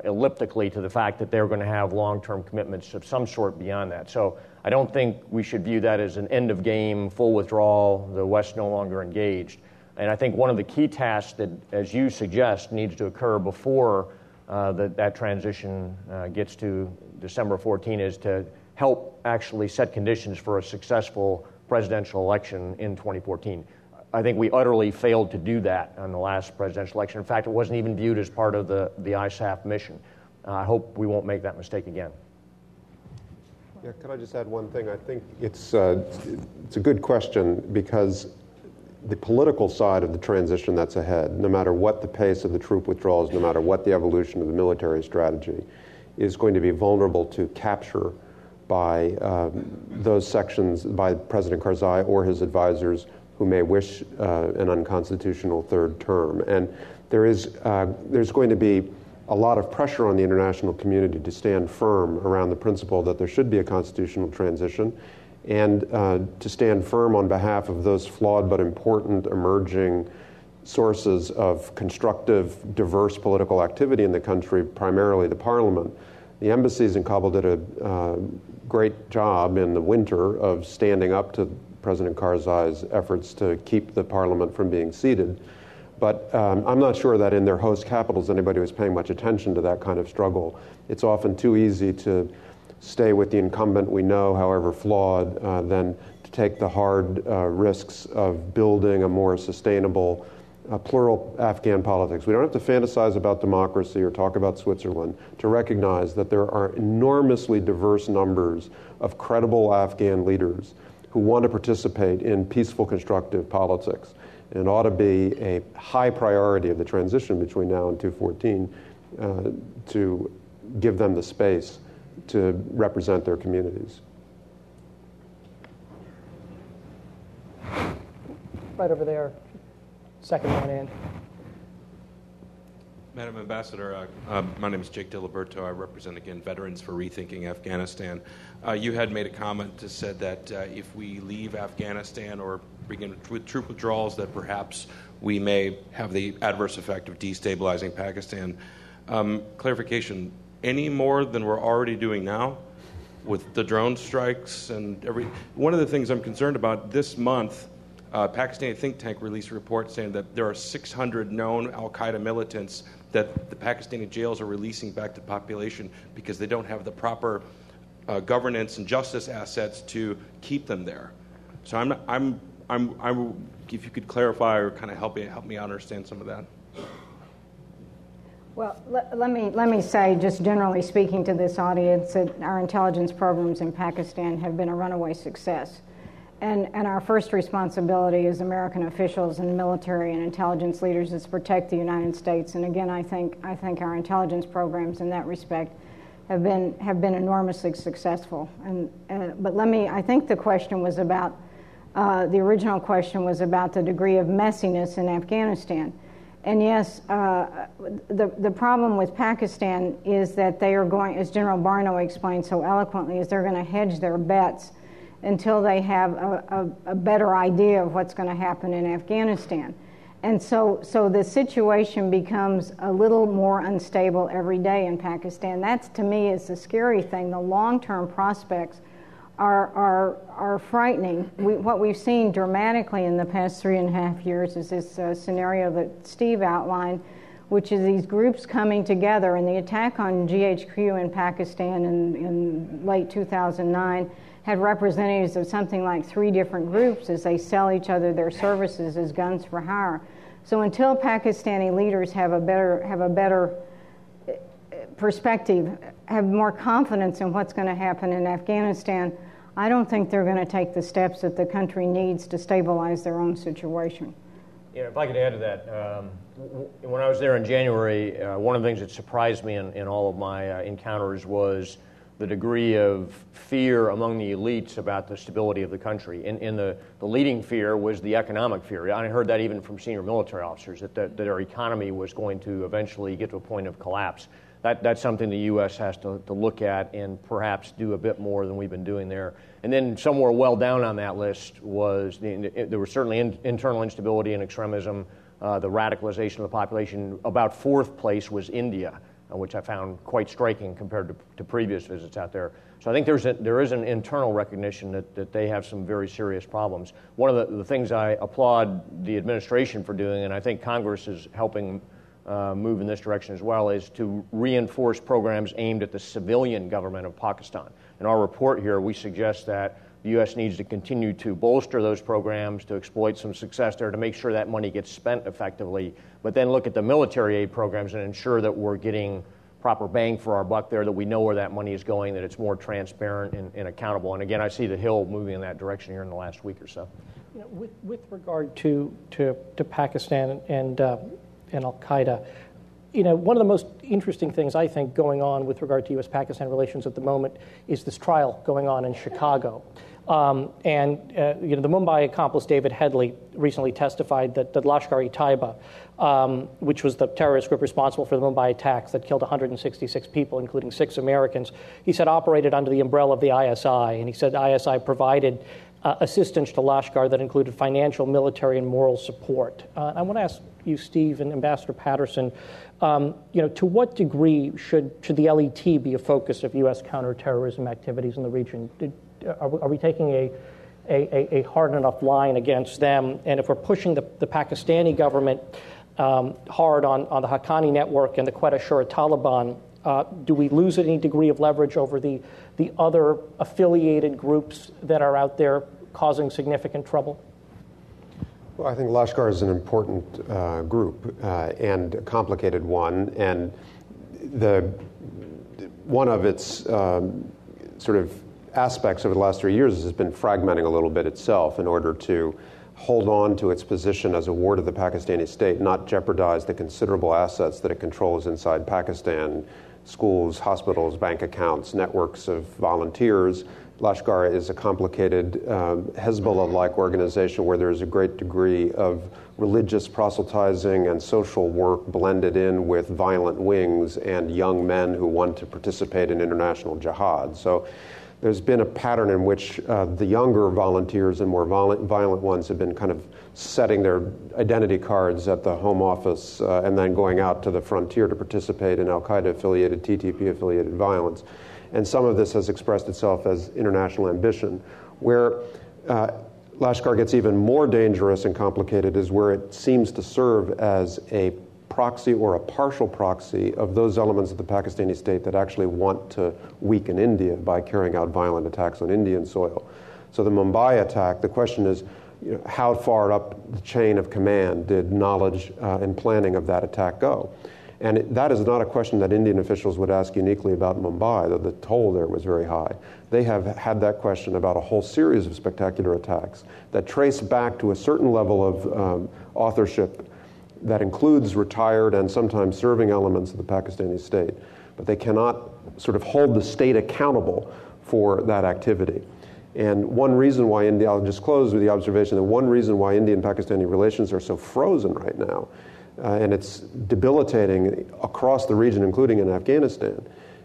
elliptically, to the fact that they're going to have long-term commitments of some sort beyond that. So I don't think we should view that as an end of game, full withdrawal, the West no longer engaged. And I think one of the key tasks that, as you suggest, needs to occur before that transition gets to December 14 is to help actually set conditions for a successful presidential election in 2014. I think we utterly failed to do that on the last presidential election. In fact, it wasn't even viewed as part of the ISAF mission. I hope we won't make that mistake again. Yeah, could I just add one thing? I think it's a good question because the political side of the transition that's ahead, no matter what the pace of the troop withdrawals, no matter what the evolution of the military strategy, is going to be vulnerable to capture by those sections, by President Karzai or his advisors who may wish an unconstitutional third term. And there's going to be a lot of pressure on the international community to stand firm around the principle that there should be a constitutional transition and to stand firm on behalf of those flawed but important emerging sources of constructive, diverse political activity in the country, primarily the parliament. The embassies in Kabul did a great job in the winter of standing up to President Karzai's efforts to keep the parliament from being seated. But I'm not sure that in their host capitals anybody was paying much attention to that kind of struggle. It's often too easy to stay with the incumbent we know, however flawed, than to take the hard risks of building a more sustainable plural Afghan politics. We don't have to fantasize about democracy or talk about Switzerland to recognize that there are enormously diverse numbers of credible Afghan leaders who want to participate in peaceful, constructive politics, and ought to be a high priority of the transition between now and 2014 to give them the space to represent their communities. Right over there, second line in. Madam Ambassador, my name is Jake Diliberto. I represent, again, Veterans for Rethinking Afghanistan. You had made a comment that said that if we leave Afghanistan or begin with troop withdrawals, that perhaps we may have the adverse effect of destabilizing Pakistan. Clarification, any more than we're already doing now with the drone strikes and one of the things I'm concerned about this month, Pakistani think tank released a report saying that there are 600 known al-Qaeda militants that the Pakistani jails are releasing back to the population because they don't have the proper governance and justice assets to keep them there. So I'm if you could clarify or kind of help me understand some of that. Well, let me say, just generally speaking to this audience, that our intelligence programs in Pakistan have been a runaway success. And our first responsibility as American officials and military and intelligence leaders is to protect the United States. And again, I think our intelligence programs in that respect have been enormously successful. But I think the question was about the original question was about the degree of messiness in Afghanistan. And yes, the problem with Pakistan is that they are going, as General Barno explained so eloquently, is they're going to hedge their bets until they have a better idea of what's going to happen in Afghanistan. And so the situation becomes a little more unstable every day in Pakistan. That, to me, is the scary thing. The long-term prospects are frightening. What we've seen dramatically in the past 3.5 years is this scenario that Steve outlined, which is these groups coming together. And the attack on GHQ in Pakistan in late 2009 had representatives of something like 3 different groups as they sell each other their services as guns for hire. So until Pakistani leaders have a better perspective, have more confidence in what's going to happen in Afghanistan, I don't think they're going to take the steps that the country needs to stabilize their own situation. Yeah, if I could add to that, when I was there in January, one of the things that surprised me in all of my encounters was the degree of fear among the elites about the stability of the country. And the leading fear was the economic fear. I heard that even from senior military officers, that our economy was going to eventually get to a point of collapse. That's something the U.S. has to look at and perhaps do a bit more than we've been doing there. And then somewhere well down on that list was there was certainly internal instability and extremism, the radicalization of the population. About 4th place was India, which I found quite striking compared to previous visits out there. So I think there is an internal recognition that they have some very serious problems. One of the things I applaud the administration for doing, and I think Congress is helping move in this direction as well, is to reinforce programs aimed at the civilian government of Pakistan. In our report here, we suggest that the U.S. needs to continue to bolster those programs, to exploit some success there, to make sure that money gets spent effectively, but then look at the military aid programs and ensure that we're getting proper bang for our buck there, that we know where that money is going, that it's more transparent and accountable. And again, I see the Hill moving in that direction here in the last week or so. You know, with regard to Pakistan and al-Qaeda, you know, one of the most interesting things I think going on with regard to U.S.-Pakistan relations at the moment is this trial going on in Chicago. You know, the Mumbai accomplice David Headley recently testified that Lashkar-e-Taiba, which was the terrorist group responsible for the Mumbai attacks that killed 166 people, including 6 Americans, he said operated under the umbrella of the ISI, and he said ISI provided assistance to Lashkar that included financial, military, and moral support. I want to ask you, Steve, and Ambassador Patterson, you know, to what degree should the LET be a focus of U.S. counterterrorism activities in the region? Are we taking a hard enough line against them? And if we're pushing the Pakistani government hard on the Haqqani network and the Quetta Shura Taliban, do we lose any degree of leverage over the other affiliated groups that are out there causing significant trouble? Well, I think Lashkar is an important group and a complicated one, and one of its sort of aspects over the last 3 years has been fragmenting a little bit itself in order to hold on to its position as a ward of the Pakistani state, not jeopardize the considerable assets that it controls inside Pakistan, schools, hospitals, bank accounts, networks of volunteers. Lashkar is a complicated Hezbollah-like organization where there is a great degree of religious proselytizing and social work blended in with violent wings and young men who want to participate in international jihad. So there's been a pattern in which the younger volunteers and more violent ones have been kind of setting their identity cards at the Home Office and then going out to the frontier to participate in al-Qaeda-affiliated, TTP-affiliated violence. And some of this has expressed itself as international ambition. Where Lashkar gets even more dangerous and complicated is where it seems to serve as a proxy or a partial proxy of those elements of the Pakistani state that actually want to weaken India by carrying out violent attacks on Indian soil. So the Mumbai attack, the question is, how far up the chain of command did knowledge and planning of that attack go? And that is not a question that Indian officials would ask uniquely about Mumbai, though the toll there was very high. They have had that question about a whole series of spectacular attacks that trace back to a certain level of authorship that includes retired and sometimes serving elements of the Pakistani state. But they cannot sort of hold the state accountable for that activity. And one reason why I'll just close with the observation that one reason why India and Pakistani relations are so frozen right now, and it's debilitating across the region, including in Afghanistan,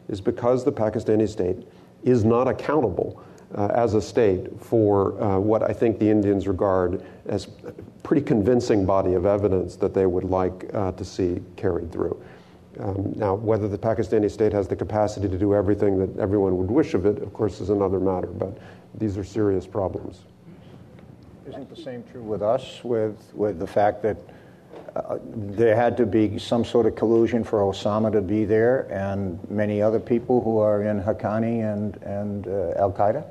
is because the Pakistani state is not accountable as a state for what I think the Indians regard as a pretty convincing body of evidence that they would like to see carried through. Now, whether the Pakistani state has the capacity to do everything that everyone would wish of it, of course, is another matter, but these are serious problems. Isn't the same true with us, with the fact that there had to be some sort of collusion for Osama to be there and many other people who are in Haqqani and al-Qaeda?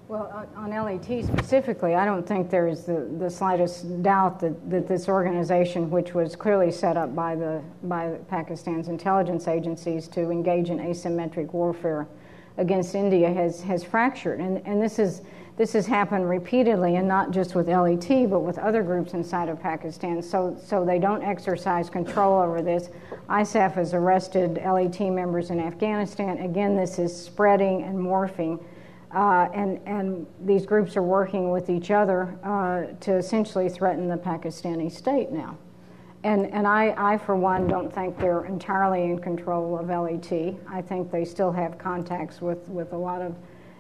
Well, on LET specifically, I don't think there's the slightest doubt that this organization, which was clearly set up by Pakistan's intelligence agencies to engage in asymmetric warfare against India, has fractured. And this has happened repeatedly, and not just with LET, but with other groups inside of Pakistan. So they don't exercise control over this. ISAF has arrested LET members in Afghanistan. Again, this is spreading and morphing. And these groups are working with each other to essentially threaten the Pakistani state now. And I, for one, don't think they're entirely in control of LET. I think they still have contacts with a lot of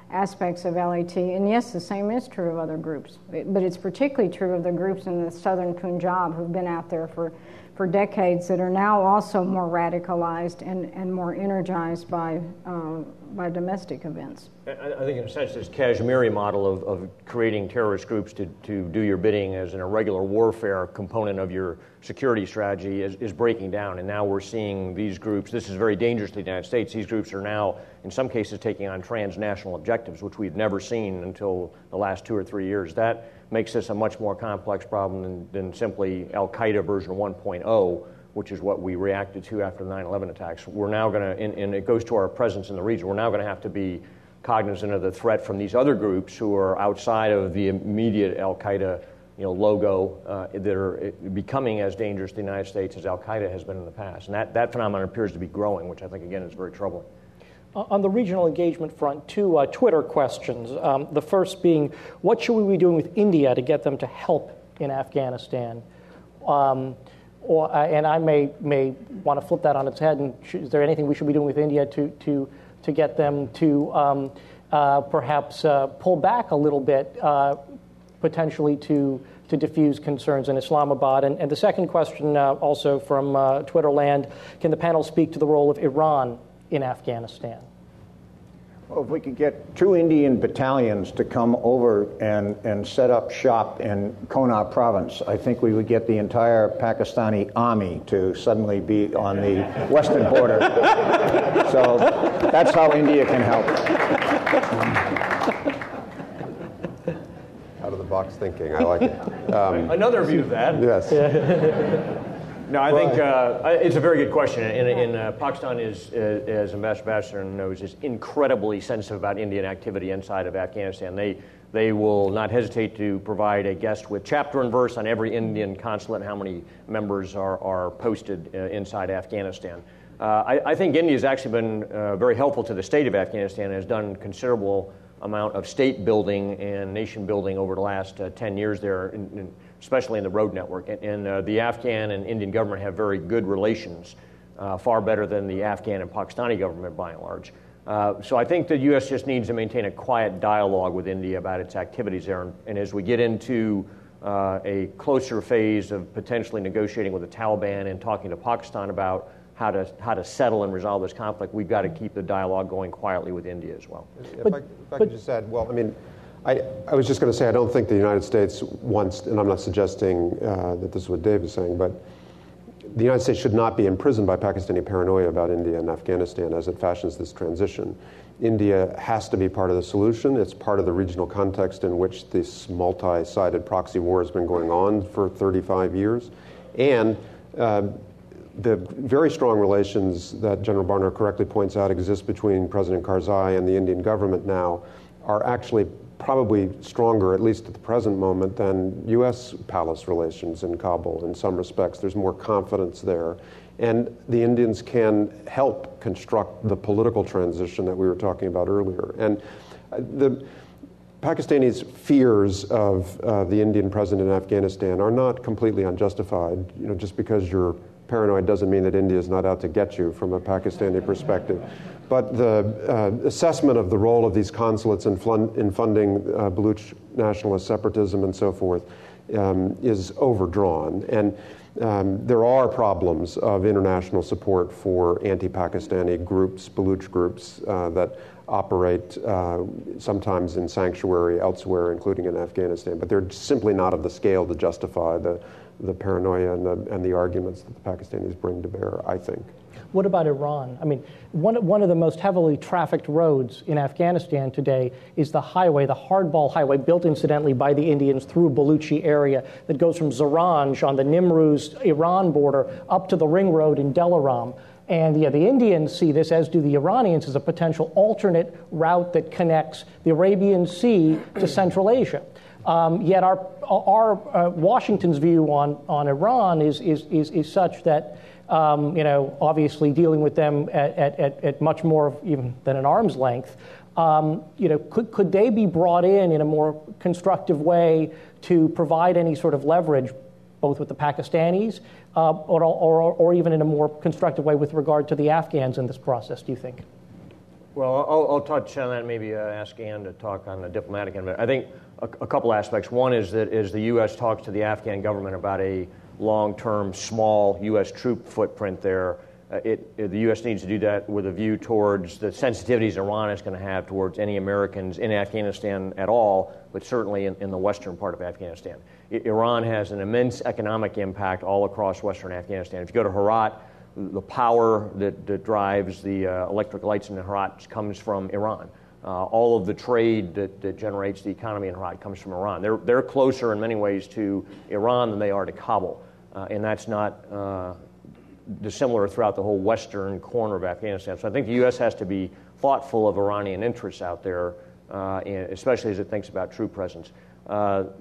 aspects of LET. And yes, the same is true of other groups. But it's particularly true of the groups in the southern Punjab who've been out there for decades that are now also more radicalized and more energized by domestic events. I think in a sense this Kashmiri model of creating terrorist groups to do your bidding as an irregular warfare component of your security strategy is breaking down. And now we're seeing these groups, this is very dangerous to the United States, these groups are now in some cases taking on transnational objectives, which we've never seen until the last 2 or 3 years. That makes this a much more complex problem than simply al-Qaeda version 1.0, which is what we reacted to after the 9/11 attacks. We're now going to, and it goes to our presence in the region, we're now going to have to be cognizant of the threat from these other groups who are outside of the immediate al-Qaeda logo that are becoming as dangerous to the United States as al-Qaeda has been in the past. And that phenomenon appears to be growing, which I think, again, is very troubling. On the regional engagement front, 2 Twitter questions. The first being, what should we be doing with India to get them to help in Afghanistan? And I may want to flip that on its head. And is there anything we should be doing with India to get them to perhaps pull back a little bit, potentially to diffuse concerns in Islamabad? And the second question, also from Twitter land, can the panel speak to the role of Iran in Afghanistan? Well, if we could get 2 Indian battalions to come over and set up shop in Konar province, I think we would get the entire Pakistani army to suddenly be on the western border. So that's how India can help. Out of the box. out-of-the-box thinking. I like it. Another view of that. Yes. No, I think it's a very good question. And Pakistan is, as Ambassador knows, is incredibly sensitive about Indian activity inside of Afghanistan. They will not hesitate to provide a guest with chapter and verse on every Indian consulate and how many members are posted inside Afghanistan. I think India has actually been very helpful to the state of Afghanistan and has done considerable amount of state building and nation building over the last 10 years there, especially in the road network. And the Afghan and Indian government have very good relations, far better than the Afghan and Pakistani government by and large. So I think the U.S. just needs to maintain a quiet dialogue with India about its activities there. And as we get into a closer phase of potentially negotiating with the Taliban and talking to Pakistan about how to settle and resolve this conflict, we've got to keep the dialogue going quietly with India as well. If I could just add, well, I mean, I was just going to say I don't think the United States wants, and I'm not suggesting that this is what Dave is saying, but the United States should not be imprisoned by Pakistani paranoia about India and Afghanistan as it fashions this transition. India has to be part of the solution. It's part of the regional context in which this multi-sided proxy war has been going on for 35 years. And the very strong relations that General Barno correctly points out exist between President Karzai and the Indian government now are actually probably stronger, at least at the present moment, than U.S. palace relations in Kabul in some respects. There's more confidence there. And the Indians can help construct the political transition that we were talking about earlier. And the Pakistanis' fears of the Indian president in Afghanistan are not completely unjustified. You know, just because you're paranoid doesn't mean that India is not out to get you from a Pakistani perspective. But the assessment of the role of these consulates in funding Baluch nationalist separatism and so forth is overdrawn. And there are problems of international support for anti-Pakistani groups, Baluch groups, that operate sometimes in sanctuary elsewhere, including in Afghanistan. But they're simply not of the scale to justify the paranoia and the arguments that the Pakistanis bring to bear, I think. What about Iran? I mean, one of the most heavily trafficked roads in Afghanistan today is the highway, the hardball highway, built incidentally by the Indians through Baluchi area that goes from Zaranj on the Nimruz-Iran border up to the ring road in Delaram. And the Indians see this, as do the Iranians, as a potential alternate route that connects the Arabian Sea to Central Asia. Yet our Washington's view on Iran is such that obviously dealing with them at much more even than an arm's length, could they be brought in a more constructive way to provide any sort of leverage, both with the Pakistanis or even in a more constructive way with regard to the Afghans in this process, do you think? Well, I'll touch on that and maybe ask Ann to talk on the diplomatic end of it. I think a couple aspects. One is that as the U.S. talks to the Afghan government about a long-term, small U.S. troop footprint there, the U.S. needs to do that with a view towards the sensitivities Iran is going to have towards any Americans in Afghanistan at all, but certainly in the western part of Afghanistan. Iran has an immense economic impact all across western Afghanistan. If you go to Herat, the power that drives the electric lights in Herat comes from Iran. All of the trade that generates the economy in Herat comes from Iran. They're closer in many ways to Iran than they are to Kabul, and that's not dissimilar throughout the whole western corner of Afghanistan. So I think the U.S. has to be thoughtful of Iranian interests out there, especially as it thinks about troop presence.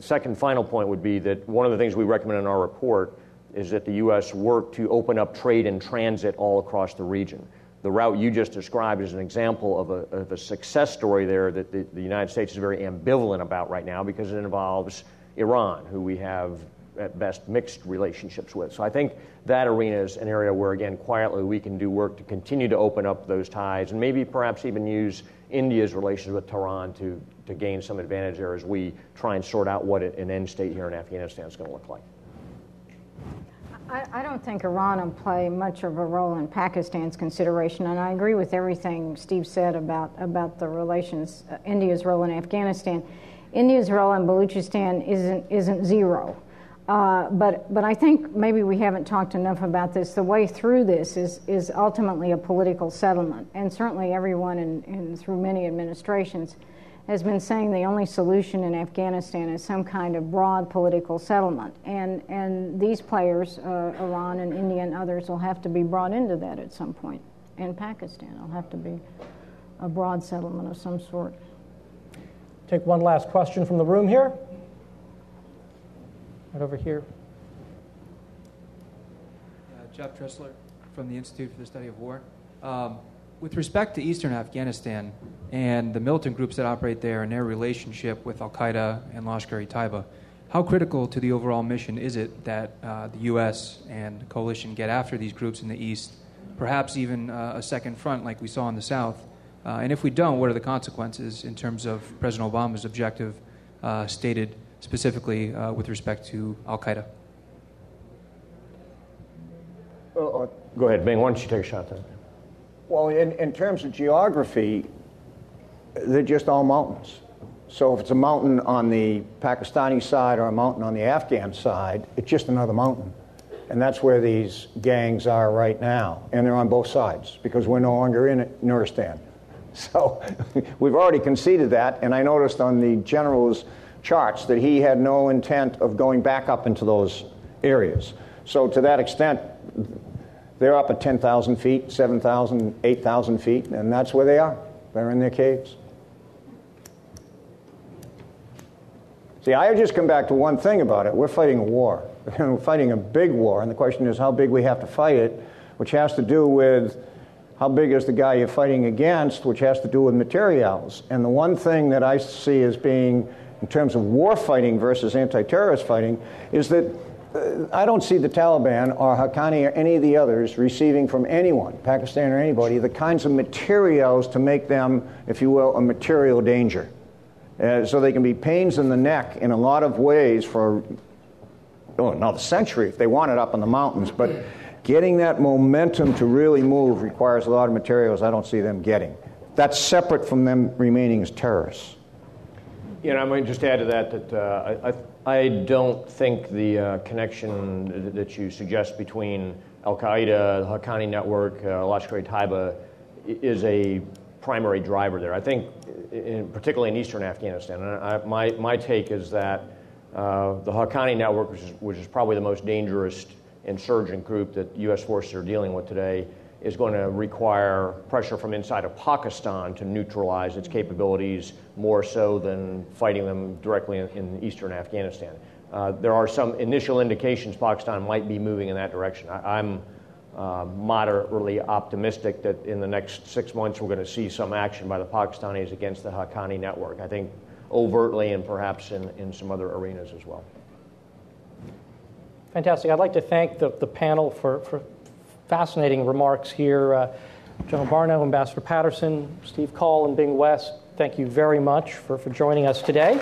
Second, final point would be that one of the things we recommend in our report is that the U.S. work to open up trade and transit all across the region. The route you just described is an example of a success story there that the United States is very ambivalent about right now because it involves Iran, who we have at best mixed relationships with. So I think that arena is an area where, again, quietly we can do work to continue to open up those ties and maybe perhaps even use India's relations with Tehran to gain some advantage there as we try and sort out what an end state here in Afghanistan is going to look like. I don't think Iran will play much of a role in Pakistan's consideration, and I agree with everything Steve said about the relations, India's role in Afghanistan. India's role in Baluchistan isn't zero, but I think maybe we haven't talked enough about this. The way through this is ultimately a political settlement, and certainly everyone through many administrations has been saying the only solution in Afghanistan is some kind of broad political settlement. And these players, Iran and India and others, will have to be brought into that at some point. And Pakistan will have to be a broad settlement of some sort. Take one last question from the room here. Right over here. Jeff Tressler from the Institute for the Study of War. With respect to Eastern Afghanistan and the militant groups that operate there and their relationship with Al-Qaeda and Lashkar-e-Taiba, how critical to the overall mission is it that the U.S. and the coalition get after these groups in the East, perhaps even a second front like we saw in the South? And if we don't, what are the consequences in terms of President Obama's objective stated specifically with respect to Al-Qaeda? Go ahead, Bing. Why don't you take a shot then? Well, in terms of geography, they're just all mountains. So if it's a mountain on the Pakistani side or a mountain on the Afghan side, it's just another mountain. And that's where these gangs are right now. And they're on both sides because we're no longer in Nuristan. So we've already conceded that. And I noticed on the general's charts that he had no intent of going back up into those areas. So to that extent, they're up at 10,000 feet, 7,000, 8,000 feet, and that's where they are. They're in their caves. See, I just come back to one thing about it. We're fighting a war. We're fighting a big war, and the question is how big we have to fight it, which has to do with how big is the guy you're fighting against, which has to do with materials. And the one thing that I see as being, in terms of war fighting versus anti-terrorist fighting, is that I don't see the Taliban or Haqqani or any of the others receiving from anyone, Pakistan or anybody, the kinds of materials to make them, if you will, a material danger. So they can be pains in the neck in a lot of ways for another century if they want it up in the mountains. But getting that momentum to really move requires a lot of materials I don't see them getting. That's separate from them remaining as terrorists. You know, I might just add to that I don't think the connection that you suggest between Al-Qaeda, the Haqqani network, Lashkar-e-Taiba is a primary driver there. I think, particularly in eastern Afghanistan, and my take is that the Haqqani network, which is probably the most dangerous insurgent group that U.S. forces are dealing with today, is going to require pressure from inside of Pakistan to neutralize its capabilities more so than fighting them directly in eastern Afghanistan. There are some initial indications Pakistan might be moving in that direction. I'm moderately optimistic that in the next 6 months we're going to see some action by the Pakistanis against the Haqqani network. I think overtly and perhaps in some other arenas as well. Fantastic. I'd like to thank the panel for fascinating remarks here. General Barno, Ambassador Patterson, Steve Coll, and Bing West, thank you very much for joining us today.